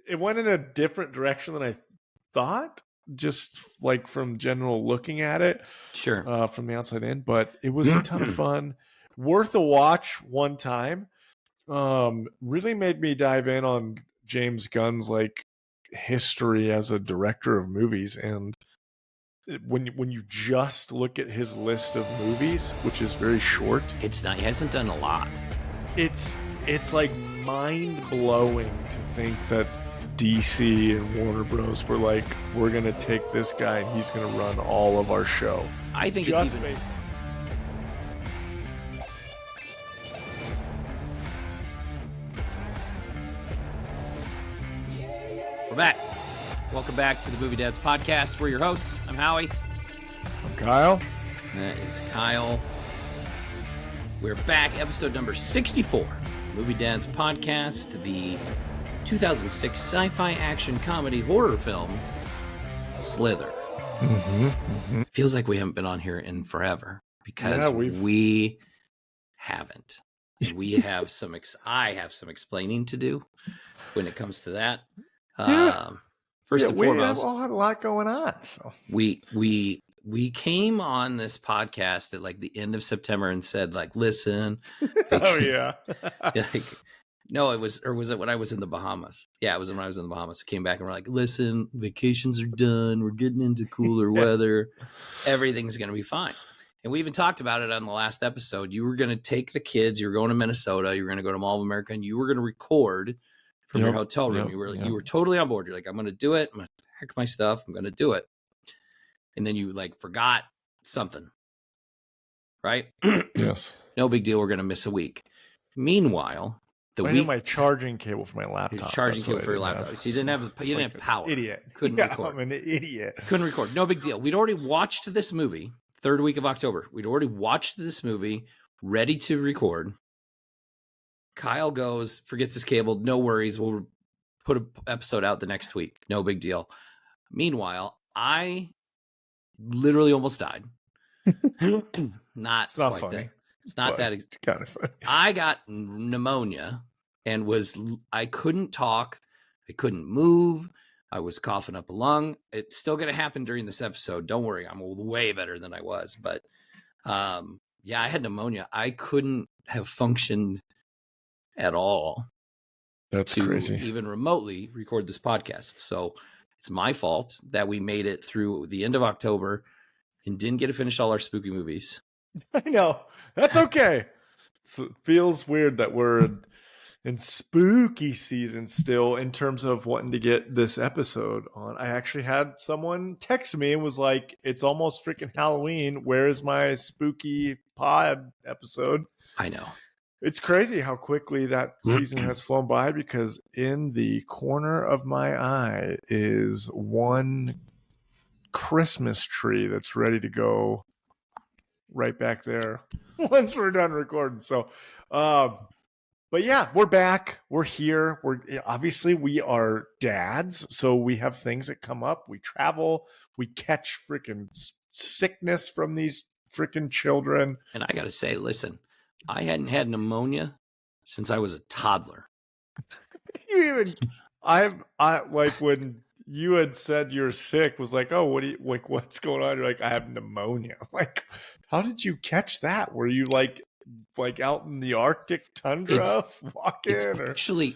it went in a different direction than I thought, just like from general looking at it, Sure. from the outside in. But it was a ton of fun, worth a watch one time. Really made me dive in on James Gunn's like history as a director of movies, and when you just look at his list of movies, which is very short, He hasn't done a lot. it's like mind blowing to think that DC and Warner Bros. Were like, we're gonna take this guy and he's gonna run all of our show. I think Just it's even. based- We're back. Welcome back to the Movie Dads Podcast. We're your hosts. I'm Howie. I'm Kyle. That is Kyle. We're back, episode number 64, Movie Dads Podcast, the 2006 sci-fi-action-comedy-horror film, Slither. Feels like we haven't been on here in forever, because we haven't. We have I have some explaining to do when it comes to that. First and foremost, we all had a lot going on. So we came on this podcast at like the end of September and said, like, listen. Oh yeah. Like, no, was it when I was in the Bahamas? Yeah, it was when I was in the Bahamas. We came back and we're like, listen, vacations are done. We're getting into cooler weather. Everything's going to be fine. And we even talked about it on the last episode. You were going to take the kids. You were going to Minnesota. You were going to go to Mall of America, and you were going to record from your hotel room. You were totally on board. You're like, I'm going to do it. I'm going to pack my stuff. I'm going to do it. And then you like forgot something, right? Yes. No big deal. We're going to miss a week. Meanwhile, I need my charging cable for my laptop. Charging cable for your laptop. So you didn't have power. Idiot. Couldn't record. I'm an idiot. Couldn't record. No big deal. We'd already watched this movie, third week of October. We'd already watched this movie, ready to record. Kyle goes, forgets his cable. No worries. We'll put an episode out the next week. No big deal. Meanwhile, I literally almost died. It's not funny. That. It's not that. It's kind of funny. I got pneumonia and I couldn't talk. I couldn't move. I was coughing up a lung. It's still going to happen during this episode. Don't worry. I'm way better than I was. But yeah, I had pneumonia. I couldn't have functioned at all. That's crazy. Even remotely record this podcast. So it's my fault that we made it through the end of October and didn't get to finish all our spooky movies. I know. That's okay. It feels weird that we're in spooky season still in terms of wanting to get this episode on. I actually had someone text me and was like, it's almost freaking Halloween. Where is my spooky pod episode? I know. It's crazy how quickly that season has flown by, because in the corner of my eye is one Christmas tree that's ready to go right back there once we're done recording. So, but yeah, we're back. We're here. We are dads, so we have things that come up. We travel. We catch freaking sickness from these freaking children. And I got to say, listen, I hadn't had pneumonia since I was a toddler. I like when you had said you're sick, was like, oh, what's going on? You're like, I have pneumonia. Like, how did you catch that? Were you like out in the Arctic tundra walking?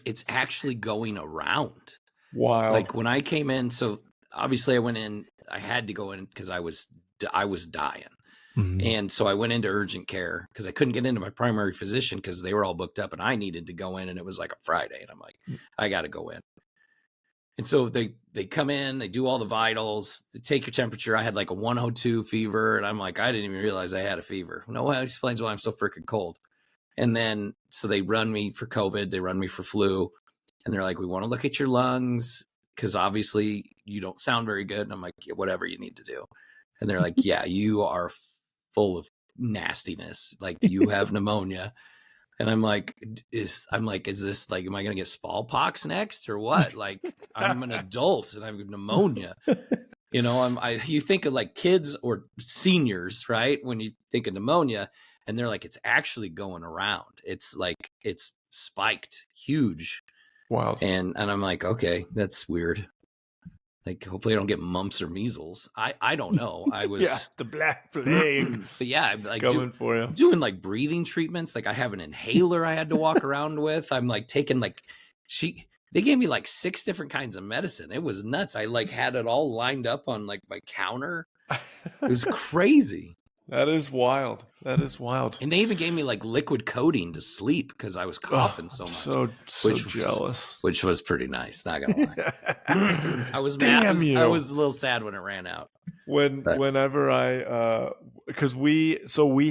It's actually going around. Wild. Like when I came in, so obviously I went in, I had to go in because I was dying. Mm-hmm. And so I went into urgent care because I couldn't get into my primary physician because they were all booked up and I needed to go in, and it was like a Friday. And I'm like, I got to go in. And so they come in, they do all the vitals, they take your temperature. I had like a 102 fever. And I'm like, I didn't even realize I had a fever. No, that explains why I'm so freaking cold. And then, so they run me for COVID. They run me for flu. And they're like, we want to look at your lungs because obviously you don't sound very good. And I'm like, yeah, whatever you need to do. And they're like, yeah, you are full of nastiness. Like you have pneumonia. And I'm like, is this like, am I going to get smallpox next or what? Like, I'm an adult and I have pneumonia. You know, you think of like kids or seniors, right? When you think of pneumonia, and they're like, it's actually going around. It's like, it's spiked huge. Wild. And I'm like, okay, that's weird. Like, hopefully I don't get mumps or measles. I don't know. I was the Black Plague. but yeah, I'm like coming for you. doing like breathing treatments. Like I have an inhaler I had to walk around with. I'm like taking like they gave me like 6 different kinds of medicine. It was nuts. I like had it all lined up on like my counter. It was crazy. That is wild. That is wild. And they even gave me like liquid codeine to sleep because I was coughing so much. So jealous. Which was pretty nice, not gonna lie. I was Damn you. I was a little sad when it ran out. Whenever I because we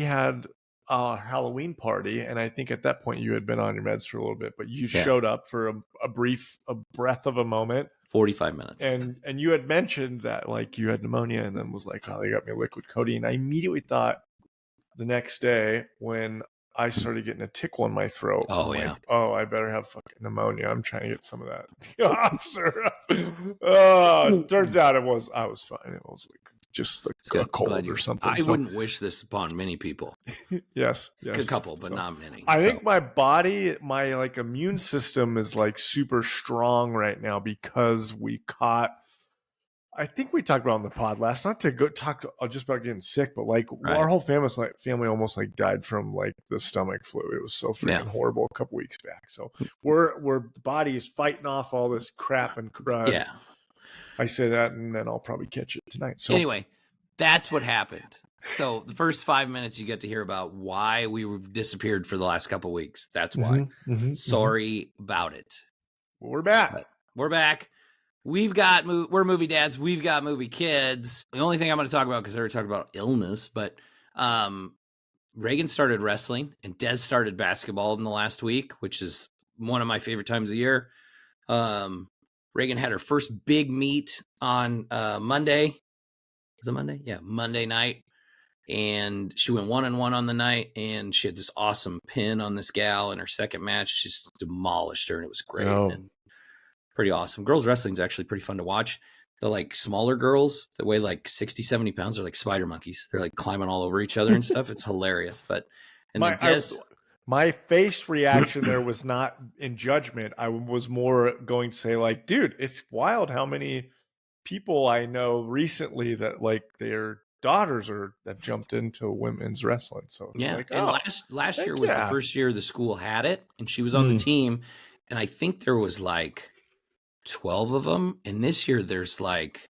had a Halloween party, and I think at that point you had been on your meds for a little bit, but you showed up for a breath of a moment. 45 minutes. And you had mentioned that like you had pneumonia, and then was like, oh, they got me liquid codeine. I immediately thought the next day when I started getting a tickle in my throat. Oh, I'm yeah. like, oh, I better have fucking pneumonia. I'm trying to get some of that cough syrup. Turns out I was fine. It was like just like a cold or something. I wouldn't wish this upon many people. Yes. A couple, but not many. I think my body, my like immune system is like super strong right now because we caught. I think we talked about on the pod last, not to go talk just about getting sick, but like our whole family almost like died from like the stomach flu. It was so freaking horrible a couple weeks back. So the body is fighting off all this crap and crud. Yeah. I say that, and then I'll probably catch it tonight. So anyway, that's what happened. So the first 5 minutes you get to hear about why we disappeared for the last couple of weeks. That's why. Sorry about it. We're back. But we're back. We're movie dads. We've got movie kids. The only thing I'm going to talk about, because I already talked about illness, but Reagan started wrestling and Des started basketball in the last week, which is one of my favorite times of year. Reagan had her first big meet on Monday. Was it Monday? Yeah, Monday night. And she went 1-1 on the night, and she had this awesome pin on this gal in her second match. She just demolished her, and it was great. And pretty awesome. Girls wrestling is actually pretty fun to watch. The like smaller girls that weigh like 60, 70 pounds are like spider monkeys. They're like climbing all over each other and stuff. It's hilarious. But my face reaction there was not in judgment. I was more going to say like, dude, it's wild how many people I know recently that like their daughters have jumped into women's wrestling. So it's like, and last year was the first year the school had it, and she was on the team. And I think there was like 12 of them, and this year there's like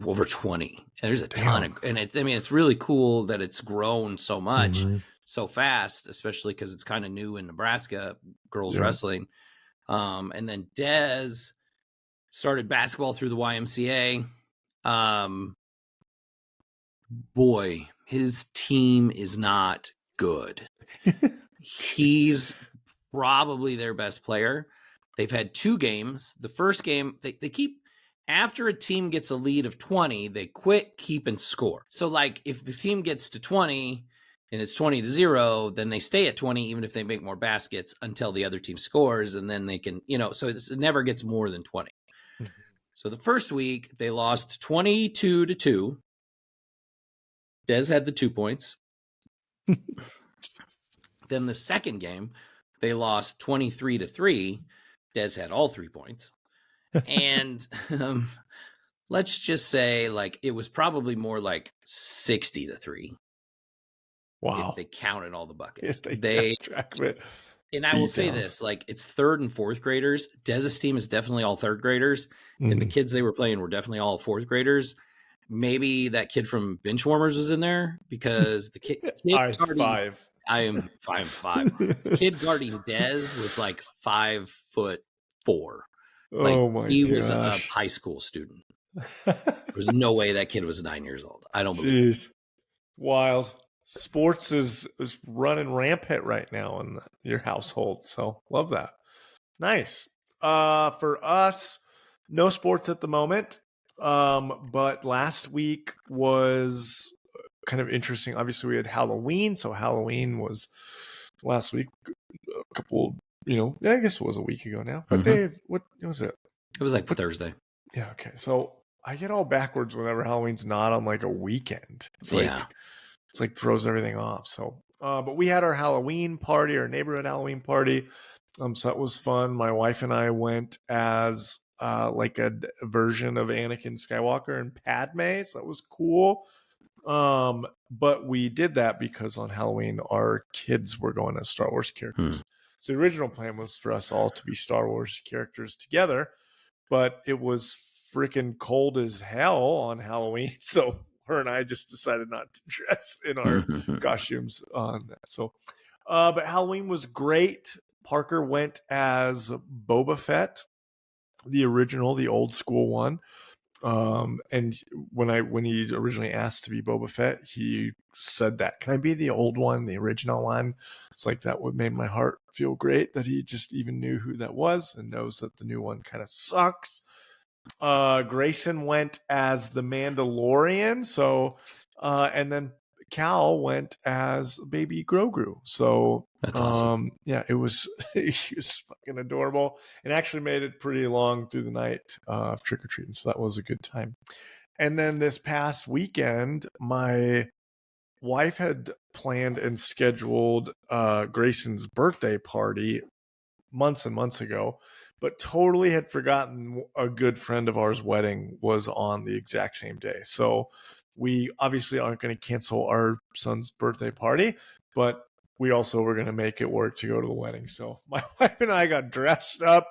over 20, and there's a ton of, and it's really cool that it's grown so much so fast, especially because it's kind of new in Nebraska, girls wrestling. And then Des started basketball through the YMCA. Boy, his team is not good. He's probably their best player. They've had 2 games. The first game, they keep, after a team gets a lead of 20, they quit, keep, and score. So, like, if the team gets to 20 and it's 20-0, then they stay at 20, even if they make more baskets until the other team scores, and then they can, so it never gets more than 20. So the first week, they lost 22-2. Des had the 2 points. Then the second game, they lost 23-3. Des had all 3 points. And let's just say like it was probably more like 60-3. Wow. If they counted all the buckets. They track of it. And I will say this, like it's 3rd and 4th graders. Des's team is definitely all 3rd graders. And the kids they were playing were definitely all 4th graders. Maybe that kid from Benchwarmers was in there because the kid I am 5'5". The kid guarding Des was like 5'4". Like he was a high school student. There's no way that kid was 9 years old. I don't believe it. Wild. Sports is running rampant right now in your household. So love that. Nice. For us, no sports at the moment. But last week was kind of interesting. Obviously we had Halloween. So Halloween was last week, a couple, I guess it was a week ago now, but Dave, what was it? It was like Thursday. Yeah. Okay. So I get all backwards whenever Halloween's not on like a weekend. It's like throws everything off. So, but we had our Halloween party, our neighborhood Halloween party. So that was fun. My wife and I went as like a version of Anakin Skywalker and Padme, so that was cool. But we did that because on Halloween our kids were going as Star Wars characters. So the original plan was for us all to be Star Wars characters together, but it was freaking cold as hell on Halloween, so her and I just decided not to dress in our costumes on that. So, but Halloween was great. Parker went as Boba Fett, the original, the old school one. And when he originally asked to be Boba Fett, he said that, can I be the old one, the original one? It's like that would made my heart feel great that he just even knew who that was and knows that the new one kind of sucks. Grayson went as the Mandalorian, so and then Cal went as baby Grogu. So that's awesome. Yeah, it was he was fucking adorable and actually made it pretty long through the night of trick or treating. So that was a good time. And then this past weekend, my wife had planned and scheduled Grayson's birthday party months and months ago, but totally had forgotten a good friend of ours' wedding was on the exact same day. So we obviously aren't going to cancel our son's birthday party, but we also were going to make it work to go to the wedding. So my wife and I got dressed up,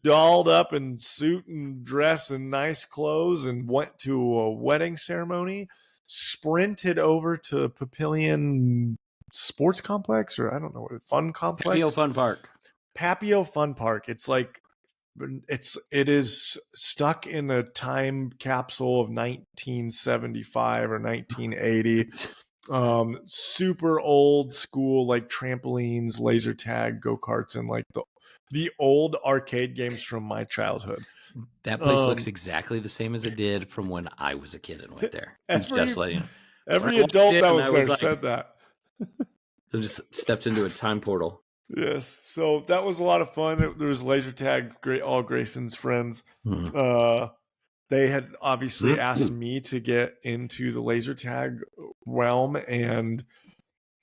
dolled up in suit and dress and nice clothes, and went to a wedding ceremony, sprinted over to Papillion Sports Complex, or I don't know what, Fun Complex? Papio Fun Park. Papio Fun Park. It's like it is stuck in a time capsule of 1975 or 1980. Super old school, like trampolines, laser tag, go-karts, and like the old arcade games from my childhood. That place looks exactly the same as it did from when I was a kid and went there. Just letting you know. Every adult that was there said that. I just stepped into a time portal. Yes, so that was a lot of fun. There was laser tag, all Grayson's friends. They had obviously asked me to get into the laser tag realm, and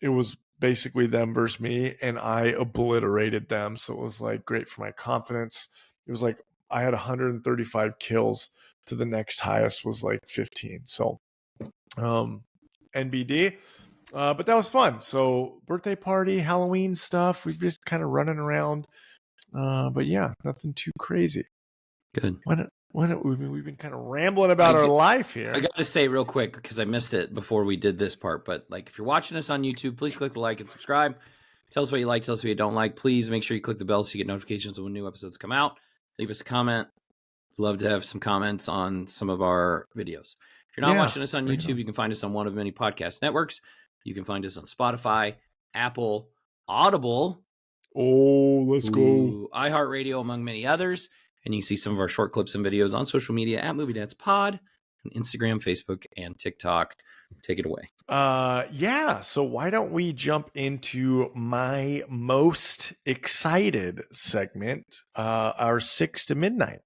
it was basically them versus me, and I obliterated them. So it was like great for my confidence. It was like I had 135 kills to the next highest was like 15. So NBD. But that was fun. So birthday party, Halloween stuff. We've just kind of running around. But yeah, nothing too crazy. Good. We've been kind of rambling about our life here. I got to say real quick, because I missed it before we did this part, but like if you're watching us on YouTube, please click the like and subscribe. Tell us what you like. Tell us what you don't like. Please make sure you click the bell so you get notifications when new episodes come out. Leave us a comment. Love to have some comments on some of our videos. If you're not watching us on YouTube, you can find us on one of many podcast networks. You can find us on Spotify, Apple, Audible. Oh, let's go. iHeartRadio, among many others. And you can see some of our short clips and videos on social media at Movie Dads Pod, on Instagram, Facebook, and TikTok. Take it away. Yeah. So why don't we jump into my most excited segment, our 6 to midnight.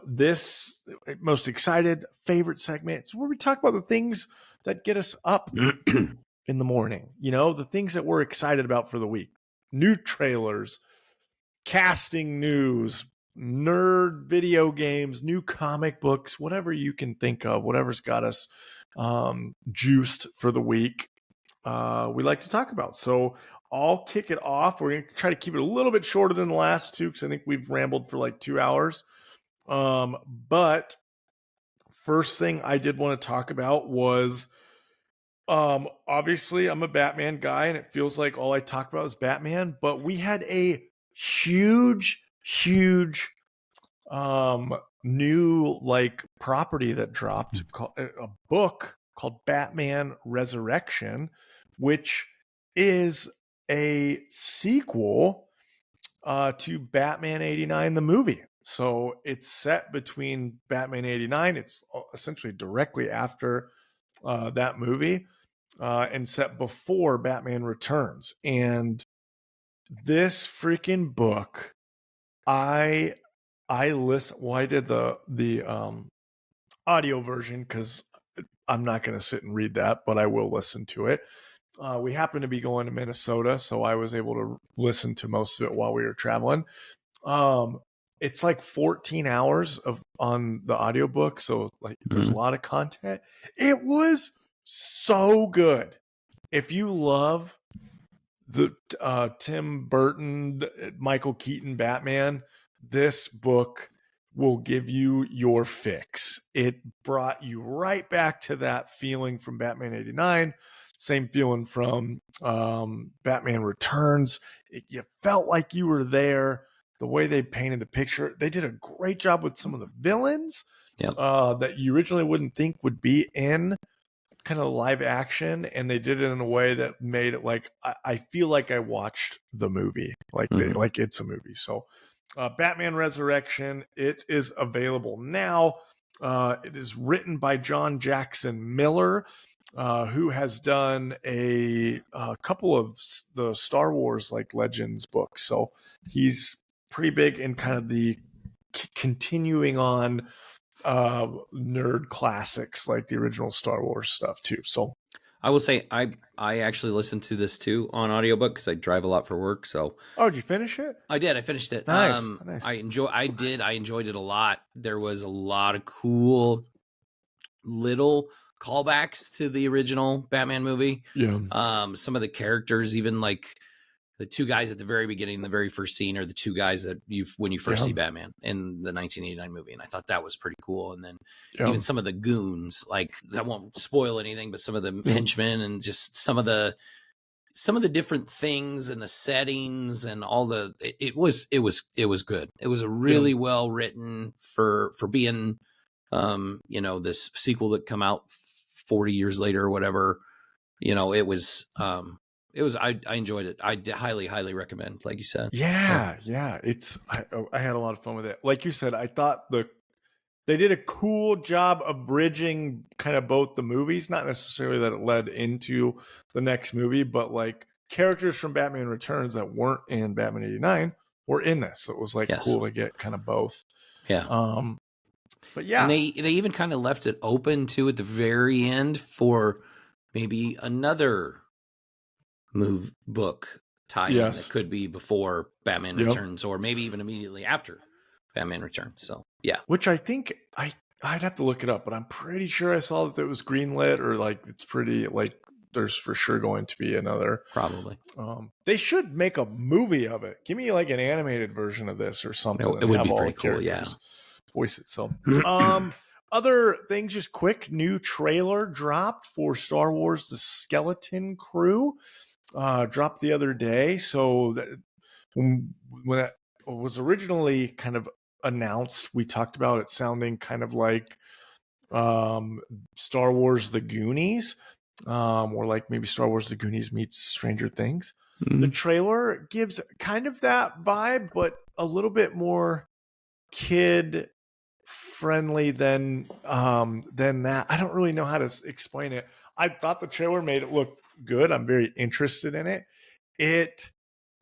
This most excited favorite segment. It's where we talk about the things that get us up in the morning. You know, the things that we're excited about for the week. New trailers, casting news, nerd video games, new comic books, whatever you can think of, whatever's got us juiced for the week, we like to talk about. So I'll kick it off. We're going to try to keep it a little bit shorter than the last two because I think we've rambled for like 2 hours. But first thing I did want to talk about was obviously I'm a Batman guy and it feels like all I talk about is Batman, but we had a huge new like property that dropped, a book called Batman Resurrection, which is a sequel to Batman 89 the movie. So it's set between Batman 89. It's essentially directly after that movie, and set before Batman Returns. And this freaking book, I listen. Well, I did the audio version because I'm not going to sit and read that, but I will listen to it. We happened to be going to Minnesota, so I was able to listen to most of it while we were traveling. It's like 14 hours on the audiobook, so like there's a lot of content. It was so good. If you love the Tim Burton, Michael Keaton Batman, this book will give you your fix. It brought you right back to that feeling from Batman 89, same feeling from Batman Returns. You felt like you were there. The way they painted the picture, they did a great job with some of the villains that you originally wouldn't think would be in kind of live action, and they did it in a way that made it like I feel like I watched the movie, like like it's a movie. So Batman Resurrection, it is available now. It is written by John Jackson Miller, who has done a couple of the Star Wars like Legends books. So he's pretty big in kind of the continuing on nerd classics like the original Star Wars stuff too. So I will say I actually listened to this too on audiobook because I drive a lot for work. So did you finish it? I did. I finished it. Nice. I enjoyed it a lot. There was a lot of cool little callbacks to the original Batman movie. Yeah. Some of the characters, even like the two guys at the very beginning, the very first scene, are the two guys that when you first see Batman in the 1989 movie, and I thought that was pretty cool. And then even some of the goons, like that won't spoil anything, but some of the henchmen and just some of the different things and the settings and all the it was good. It was a really well written for being this sequel that come out 40 years later or whatever. It was I enjoyed it. I highly recommend, like you said. Yeah. It's I had a lot of fun with it. Like you said, I thought they did a cool job of bridging kind of both the movies, not necessarily that it led into the next movie, but like characters from Batman Returns that weren't in Batman 89 were in this. So it was like cool to get kind of both. Yeah. But yeah. And they even kind of left it open too at the very end for maybe another book tie-in that could be before Batman Returns, or maybe even immediately after Batman Returns. So which I think I'd have to look it up, but I'm pretty sure I saw that it was greenlit, or like it's pretty like there's for sure going to be another. Probably. They should make a movie of it. Give me like an animated version of this or something. It would be pretty cool. Yeah. Voice it. So other things, just quick, new trailer dropped for Star Wars The Skeleton Crew. Dropped the other day. So when it was originally kind of announced, we talked about it sounding kind of like Star Wars The Goonies, or like maybe Star Wars The Goonies meets Stranger Things. The trailer gives kind of that vibe, but a little bit more kid friendly than that. I don't really know how to explain it. I thought the trailer made it look good. I'm very interested in it. It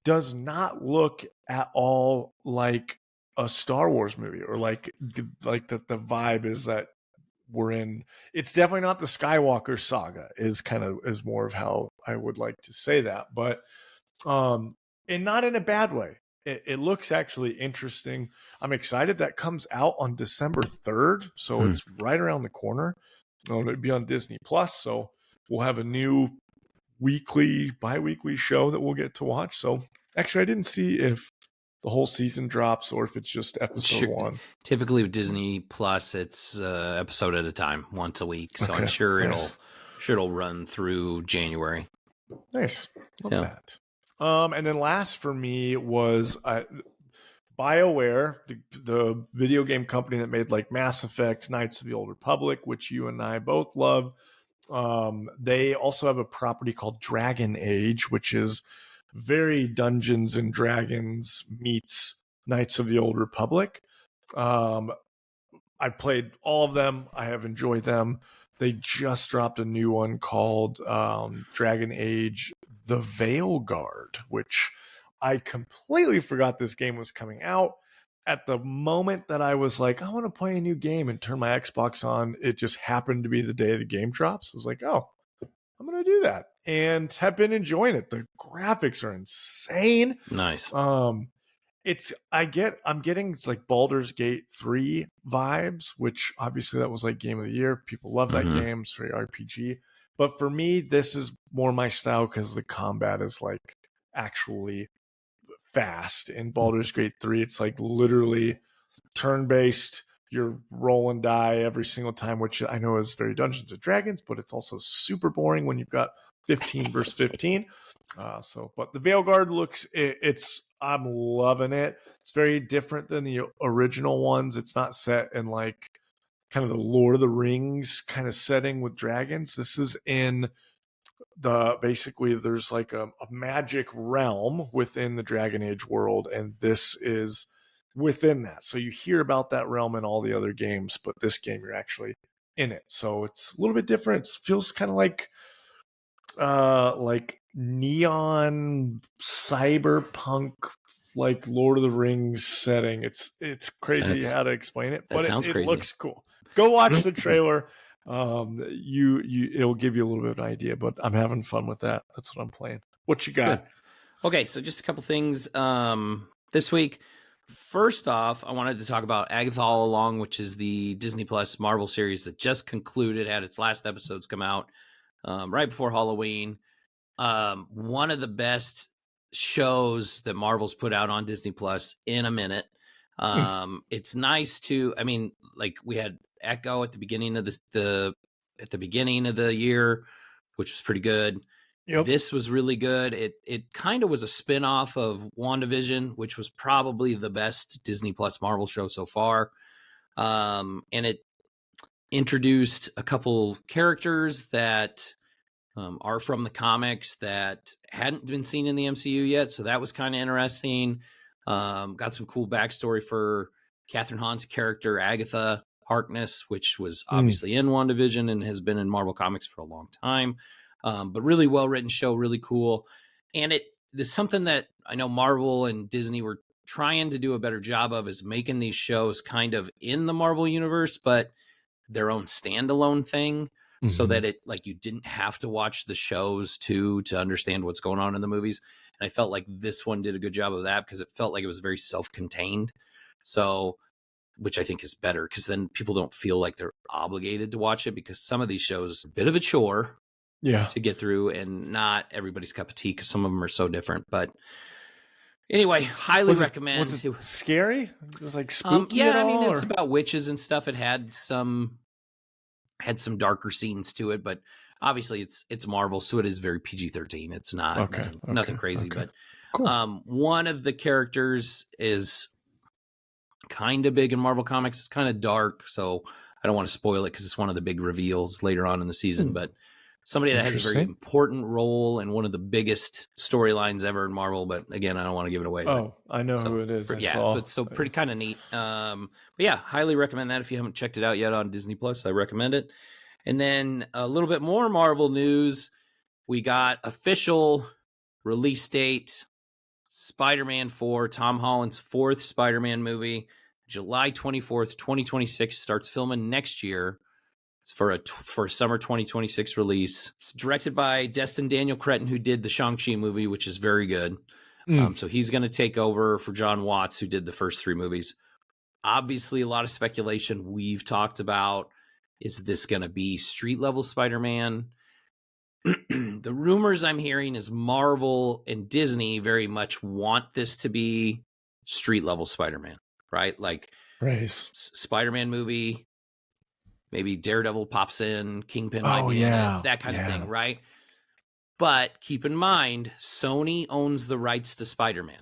does not look at all like a Star Wars movie, or like the vibe is that we're in. It's definitely not the Skywalker saga, is more of how I would like to say that, but and not in a bad way. It looks actually interesting. I'm excited. That comes out on December 3rd, so it's right around the corner. It'll be on Disney Plus, so we'll have a new bi-weekly show that we'll get to watch. So actually, I didn't see if the whole season drops or if it's just episode one. Typically with Disney Plus, it's episode at a time, once a week. So I'm sure it'll run through January. Nice. Love that. And then last for me was BioWare, the video game company that made like Mass Effect, Knights of the Old Republic, which you and I both love. They also have a property called Dragon Age, which is very Dungeons and Dragons meets Knights of the Old Republic. I've played all of them. I have enjoyed them. They just dropped a new one called Dragon Age The Veil Guard, which I completely forgot this game was coming out. At the moment that I was like, I want to play a new game and turn my Xbox on, it just happened to be the day the game drops. I was like, oh, I'm going to do that, and have been enjoying it. The graphics are insane. Nice. I'm getting like Baldur's Gate 3 vibes, which obviously that was like game of the year. People love that game. It's very RPG. But for me, this is more my style because the combat is like actually fast. In Baldur's Gate 3, it's like literally turn-based. You're rolling die every single time, which I know is very Dungeons and Dragons, but it's also super boring when you've got 15 versus 15. But the Veilguard looks, I'm loving it. It's very different than the original ones. It's not set in like kind of the Lord of the Rings kind of setting with dragons. This is in basically there's like a magic realm within the Dragon Age world, and this is within that. So you hear about that realm in all the other games, but this game you're actually in it. So it's a little bit different. It feels kind of like neon cyberpunk, like Lord of the Rings setting. It's crazy how to explain it, but it looks cool. Go watch the trailer. It'll give you a little bit of an idea, but I'm having fun with that. That's what I'm playing. What you got? Good. Okay, so just a couple things this week. First off, I wanted to talk about Agatha All Along, which is the Disney Plus Marvel series that just concluded, had its last episodes come out right before Halloween. One of the best shows that Marvel's put out on Disney Plus in a minute. It's nice to, I mean, like we had Echo at the beginning of the beginning of the year, which was pretty good. Yep. This was really good. It kind of was a spin-off of WandaVision, which was probably the best Disney Plus Marvel show so far. And it introduced a couple characters that are from the comics that hadn't been seen in the MCU yet. So that was kind of interesting. Got some cool backstory for Catherine Hahn's character, Agatha Harkness, which was obviously in WandaVision and has been in Marvel Comics for a long time. But really well-written show, really cool. And there's something that I know Marvel and Disney were trying to do a better job of, is making these shows kind of in the Marvel universe, but their own standalone thing, so that it, like, you didn't have to watch the shows to understand what's going on in the movies. And I felt like this one did a good job of that, because it felt like it was very self-contained. So, which I think is better, because then people don't feel like they're obligated to watch it, because some of these shows are a bit of a chore to get through, and not everybody's cup of tea, because some of them are so different. But anyway, highly recommend. Was it scary? It was like spooky at all? I mean, it's about witches and stuff. It had some darker scenes to it, but obviously it's Marvel, so it is very PG-13. It's not nothing crazy. But cool. One of the characters is kind of big in Marvel Comics. It's kind of dark, so I don't want to spoil it, because it's one of the big reveals later on in the season. But somebody that has a very important role in one of the biggest storylines ever in Marvel. But again, I don't want to give it away. I know who it is. But pretty kind of neat. But yeah, highly recommend that if you haven't checked it out yet on Disney Plus. I recommend it. And then a little bit more Marvel news. We got official release date: Spider-Man 4, Tom Holland's fourth Spider-Man movie, July 24th, 2026. Starts filming next year. It's for a summer 2026 release. It's directed by Destin Daniel Cretton, who did the Shang-Chi movie, which is very good. So he's going to take over for John Watts, who did the first three movies. Obviously, a lot of speculation we've talked about. Is this going to be street-level Spider-Man? The rumors I'm hearing is Marvel and Disney very much want this to be street-level Spider-Man, right? Like, Spider-Man movie, maybe Daredevil pops in, Kingpin might be in it, that kind of thing, right? But keep in mind, Sony owns the rights to Spider-Man.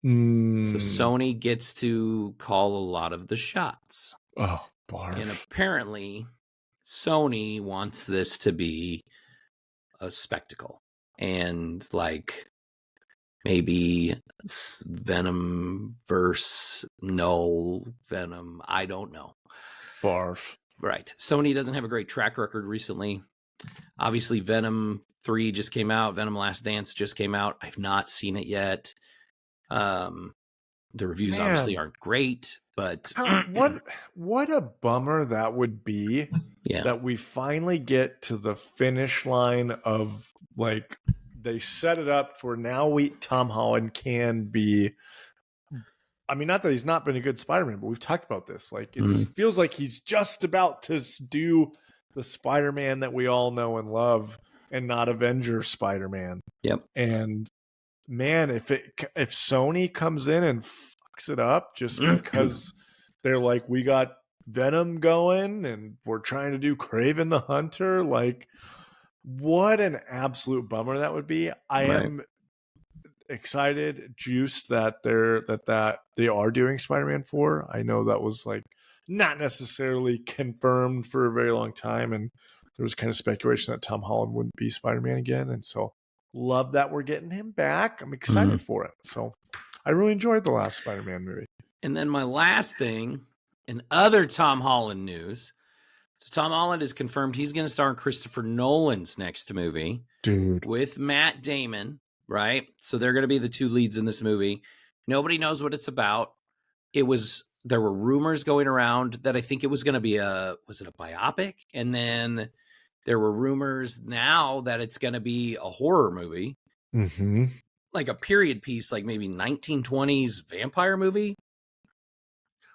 So Sony gets to call a lot of the shots. Oh, barf. And apparently, Sony wants this to be a spectacle. And like, maybe Venom versus no Venom. I don't know. Barf. Right. Sony doesn't have a great track record recently. Obviously, Venom 3 just came out. Venom Last Dance just came out. I've not seen it yet. The reviews obviously aren't great, but what a bummer that would be that we finally get to the finish line of, like, they set it up for now Tom Holland can be, I mean, not that he's not been a good Spider-Man, but we've talked about this. Like, it feels like he's just about to do the Spider-Man that we all know and love, and not Avenger Spider-Man. Yep. And man, if Sony comes in and fucks it up just because they're like, we got Venom going and we're trying to do Kraven the Hunter, like, what an absolute bummer that would be. I am excited, juiced that they are doing Spider-Man 4. I know that was like not necessarily confirmed for a very long time, and there was kind of speculation that Tom Holland wouldn't be Spider-Man again, and so love that we're getting him back. I'm excited for it. So I really enjoyed the last Spider-Man movie. And then my last thing, in other Tom Holland news, so Tom Holland has confirmed he's going to star in Christopher Nolan's next movie, dude, with Matt Damon. Right? So they're going to be the two leads in this movie. Nobody knows what it's about. There were rumors going around that I think it was going to be was it a biopic? And then there were rumors now that it's going to be a horror movie. Like a period piece, like maybe 1920s vampire movie.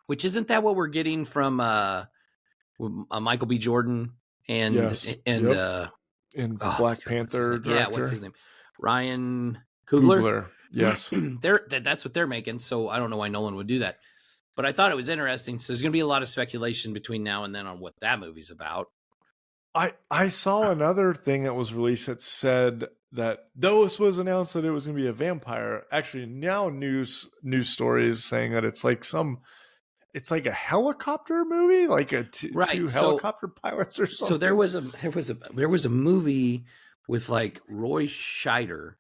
Which, isn't that what we're getting from Michael B. Jordan and Black Panther director? Yeah, what's his name? Ryan Coogler. Yes. That's what they're making, so I don't know why Nolan would do that. But I thought it was interesting. So there's going to be a lot of speculation between now and then on what that movie's about. I saw another thing that was released that said that though this was announced that it was going to be a vampire, actually now news stories saying that it's like a helicopter movie, like two helicopter pilots or something. So there was a movie with like Roy Scheider,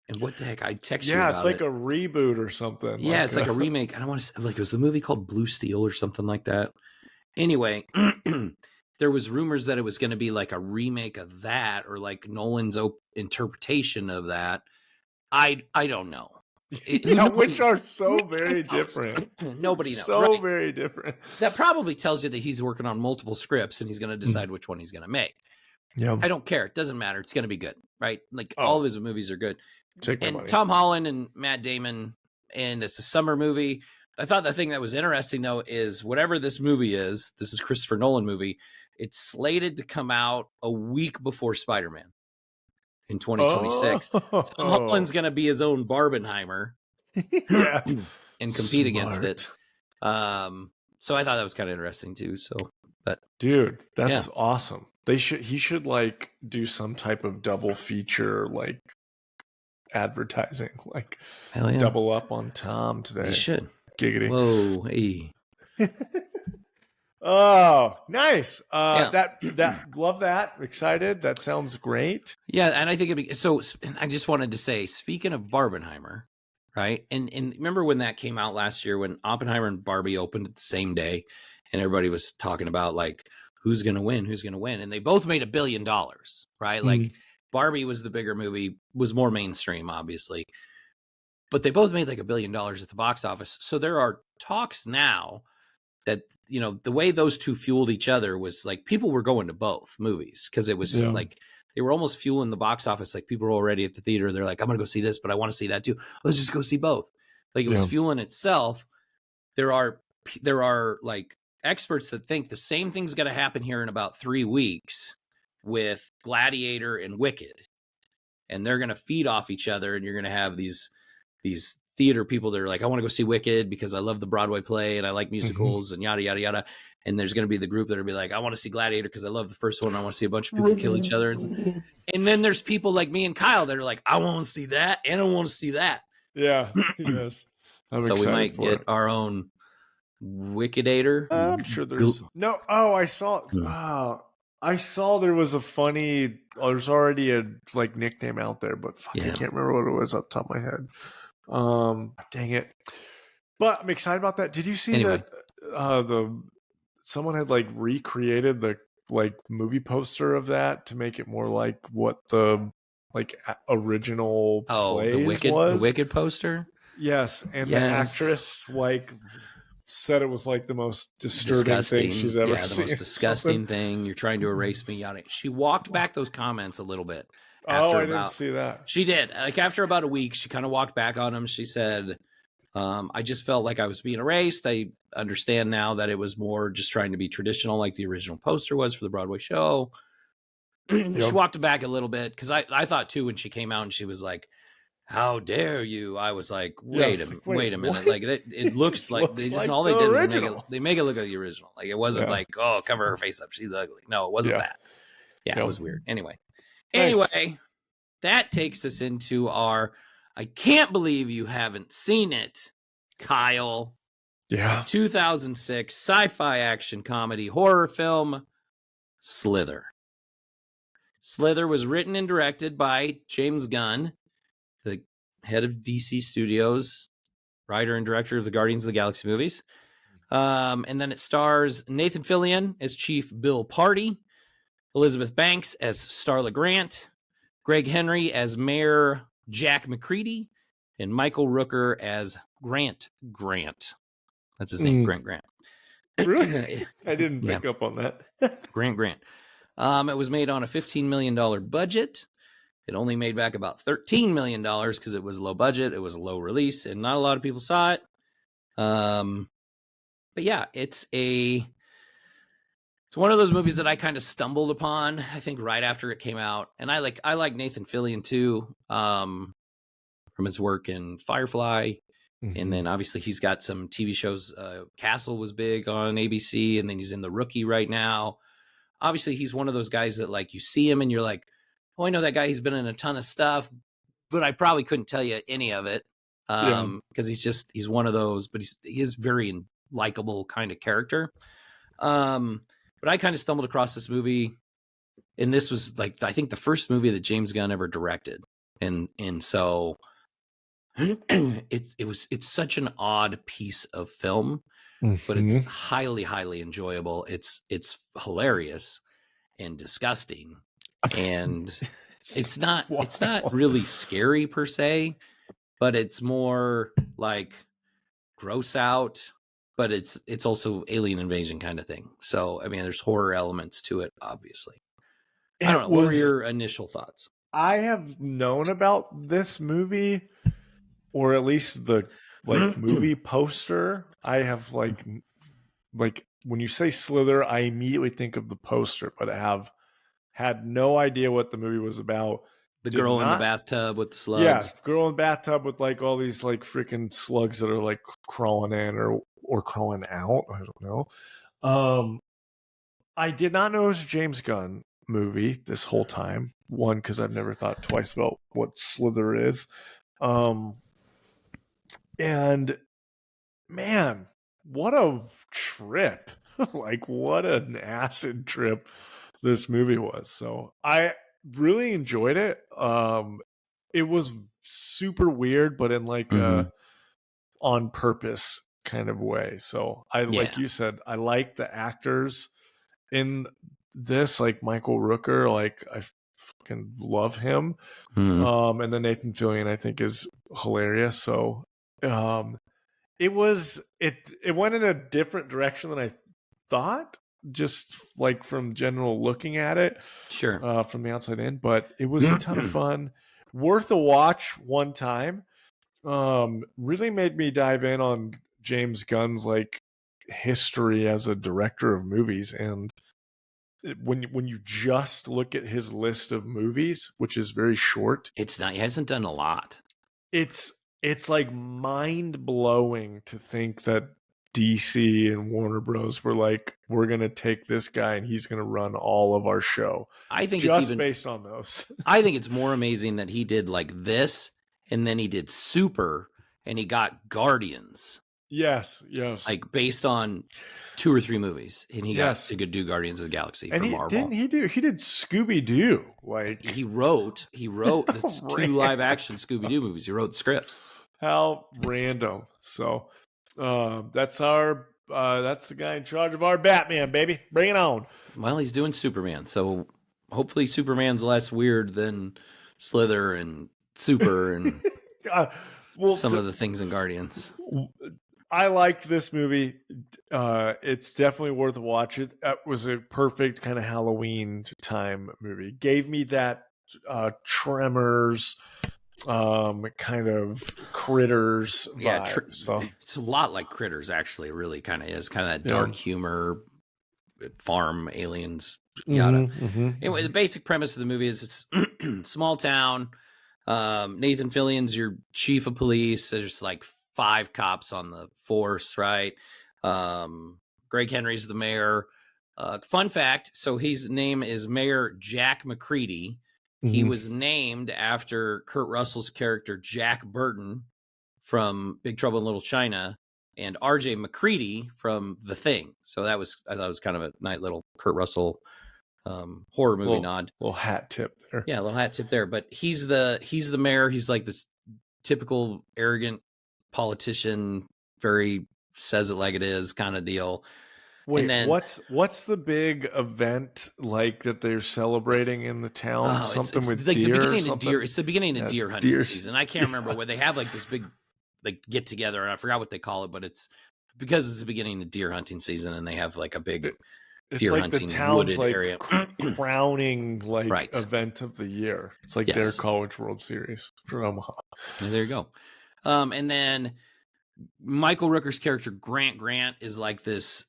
and what the heck? I texted you about it. Yeah, it's like a reboot or something. Yeah, it's like a remake. I don't want to like, it was a movie called Blue Steel or something like that. Anyway, there was rumors that it was going to be like a remake of that, or like Nolan's interpretation of that. I don't know. Which are so very different. Nobody knows. So very different. That probably tells you that he's working on multiple scripts and he's going to decide which one he's going to make. Yeah, I don't care. It doesn't matter. It's going to be good, right? Like all of his movies are good. And Tom Holland and Matt Damon, and it's a summer movie. I thought the thing that was interesting though is whatever this movie is, this is Christopher Nolan movie. It's slated to come out a week before Spider-Man in 2026. Tom Holland's going to be his own Barbenheimer, yeah, and compete against it. So I thought that was kind of interesting too. So, but dude, that's awesome. He should like do some type of double feature, like advertising, like double up on Tom today. He should. Giggity. Whoa, hey. Oh, nice. That love that. Excited. That sounds great. Yeah, and I think it'd be so. And I just wanted to say, speaking of Barbenheimer, right? And remember when that came out last year, when Oppenheimer and Barbie opened at the same day, and everybody was talking about like who's going to win, and they both made $1 billion, right? Like Barbie was the bigger movie, was more mainstream, obviously, but they both made like $1 billion at the box office. So there are talks now that, you know, the way those two fueled each other was like people were going to both movies because it was like they were almost fueling the box office. Like people were already at the theater. They're like, I'm going to go see this, but I want to see that too. Let's just go see both. Like it was fueling itself. There are like experts that think the same thing's going to happen here in about 3 weeks with Gladiator and Wicked. And they're going to feed off each other. And you're going to have these theater people that are like, I want to go see Wicked because I love the Broadway play and I like musicals and yada, yada, yada. And there's going to be the group that will be like, I want to see Gladiator because I love the first one. I want to see a bunch of people kill each other. And then there's people like me and Kyle that are like, I want to see that and I want to see that. Yeah. Yes. So we might get our own Wickadator. I'm sure there's no. Oh, I saw there was a funny. There's already a like nickname out there, but I can't remember what it was off the top of my head. Dang it! But I'm excited about that. Did you see that? Someone had like recreated the like movie poster of that to make it more like what the like original plays the was. Wicked poster. Yes, and the actress like said it was like the most disturbing thing she's ever the seen. most disgusting thing. You're trying to erase me. Yada. She walked back those comments a little bit. Oh, I didn't see that. She did. Like after about a week, she kind of walked back on them. She said, I just felt like I was being erased. I understand now that it was more just trying to be traditional like the original poster was for the Broadway show. She walked back a little bit because I thought too when she came out and she was like, how dare you? I was like, wait a minute. What? Like it looks like they just like all they did was make it look like the original. Like it wasn't like, oh, cover her face up, she's ugly. No, it wasn't that. Yeah, it was weird. Anyway, that takes us into our I can't believe you haven't seen it, Kyle. Yeah. 2006 sci-fi action comedy horror film Slither. Slither was written and directed by James Gunn, the head of DC Studios, writer and director of the Guardians of the Galaxy movies. And then it stars Nathan Fillion as Chief Bill Party, Elizabeth Banks as Starla Grant, Greg Henry as Mayor Jack McCready, and Michael Rooker as Grant. That's his name, Grant. Really? I didn't pick up on that. Grant. It was made on a $15 million budget. It only made back about $13 million because it was low budget. It was a low release, and not a lot of people saw it. But yeah, it's one of those movies that I kind of stumbled upon, I think, right after it came out. And I like Nathan Fillion too, from his work in Firefly. Mm-hmm. And then obviously he's got some TV shows. Castle was big on ABC, and then he's in The Rookie right now. Obviously, he's one of those guys that like you see him and you're like, oh, I know that guy. He's been in a ton of stuff, but I probably couldn't tell you any of it because he's one of those. But he is very likable kind of character. But I kind of stumbled across this movie, and this was like I think the first movie that James Gunn ever directed, and so it's such an odd piece of film, but it's highly, highly enjoyable. It's hilarious and disgusting, and it's not really scary per se, but it's more like gross out, but it's also alien invasion kind of thing. So I mean, there's horror elements to it, obviously. I don't know. What were your initial thoughts? I have known about this movie, or at least the movie poster. I have like when you say Slither, I immediately think of the poster, but I have had no idea what the movie was about. The girl in the bathtub with the slugs. Yeah, girl in the bathtub with like all these like freaking slugs that are like crawling in or crawling out. I don't know. I did not know it was a James Gunn movie this whole time. One, because I've never thought twice about what Slither is. And man, what a trip. Like what an acid trip this movie was. So I really enjoyed it. It was super weird, but in like a on purpose kind of way. So like you said, I like the actors in this, like Michael Rooker, like I fucking love him. And then Nathan Fillion I think is hilarious. So it went in a different direction than I thought, just like from general looking at it, from the outside in, but it was a ton of fun, worth a watch one time. Really made me dive in on James Gunn's like history as a director of movies, and when you just look at his list of movies, which is very short, he hasn't done a lot. It's like mind blowing to think that DC and Warner Bros were like, we're going to take this guy and he's going to run all of our show. I think just it's even based on those. I think it's more amazing that he did like this, and then he did Super, and he got Guardians. Yes. Like based on 2 or 3 movies, and he got to do Guardians of the Galaxy for Marvel. He did Scooby-Doo. Like he wrote the 2 live action Scooby-Doo movies. He wrote the scripts. How random. So that's the guy in charge of our Batman, baby. Bring it on. Well, he's doing Superman, so hopefully Superman's less weird than Slither and Super and some of the things in Guardians. I liked this movie. It's definitely worth a watch. It was a perfect kind of Halloween time movie. Gave me that Tremors kind of Critters vibe. So it's a lot like Critters, actually. It really kind of is kind of that dark humor, farm aliens, yada. Anyway, the basic premise of the movie is it's small town. Nathan Fillion's your chief of police. There's like 5 cops on the force, right? Greg Henry's the mayor. Fun fact, so his name is Mayor Jack McCready. He was named after Kurt Russell's character Jack Burton from Big Trouble in Little China and RJ McCready from The Thing. So I thought it was kind of a nice little Kurt Russell horror movie nod. Little hat tip there. Yeah, a little hat tip there. But he's the mayor. He's like this typical arrogant politician, very says it like it is kind of deal. Wait, and then, what's the big event like that they're celebrating in the town? Something with like deer. The beginning of deer. It's the beginning of deer hunting season. I can't remember where they have like this big like get together, and I forgot what they call it, but it's because it's the beginning of deer hunting season, and they have like a big deer like hunting the town's wooded like area. Crowning like event of the year. It's like their College World Series for Omaha. And there you go. And then Michael Rooker's character Grant is like this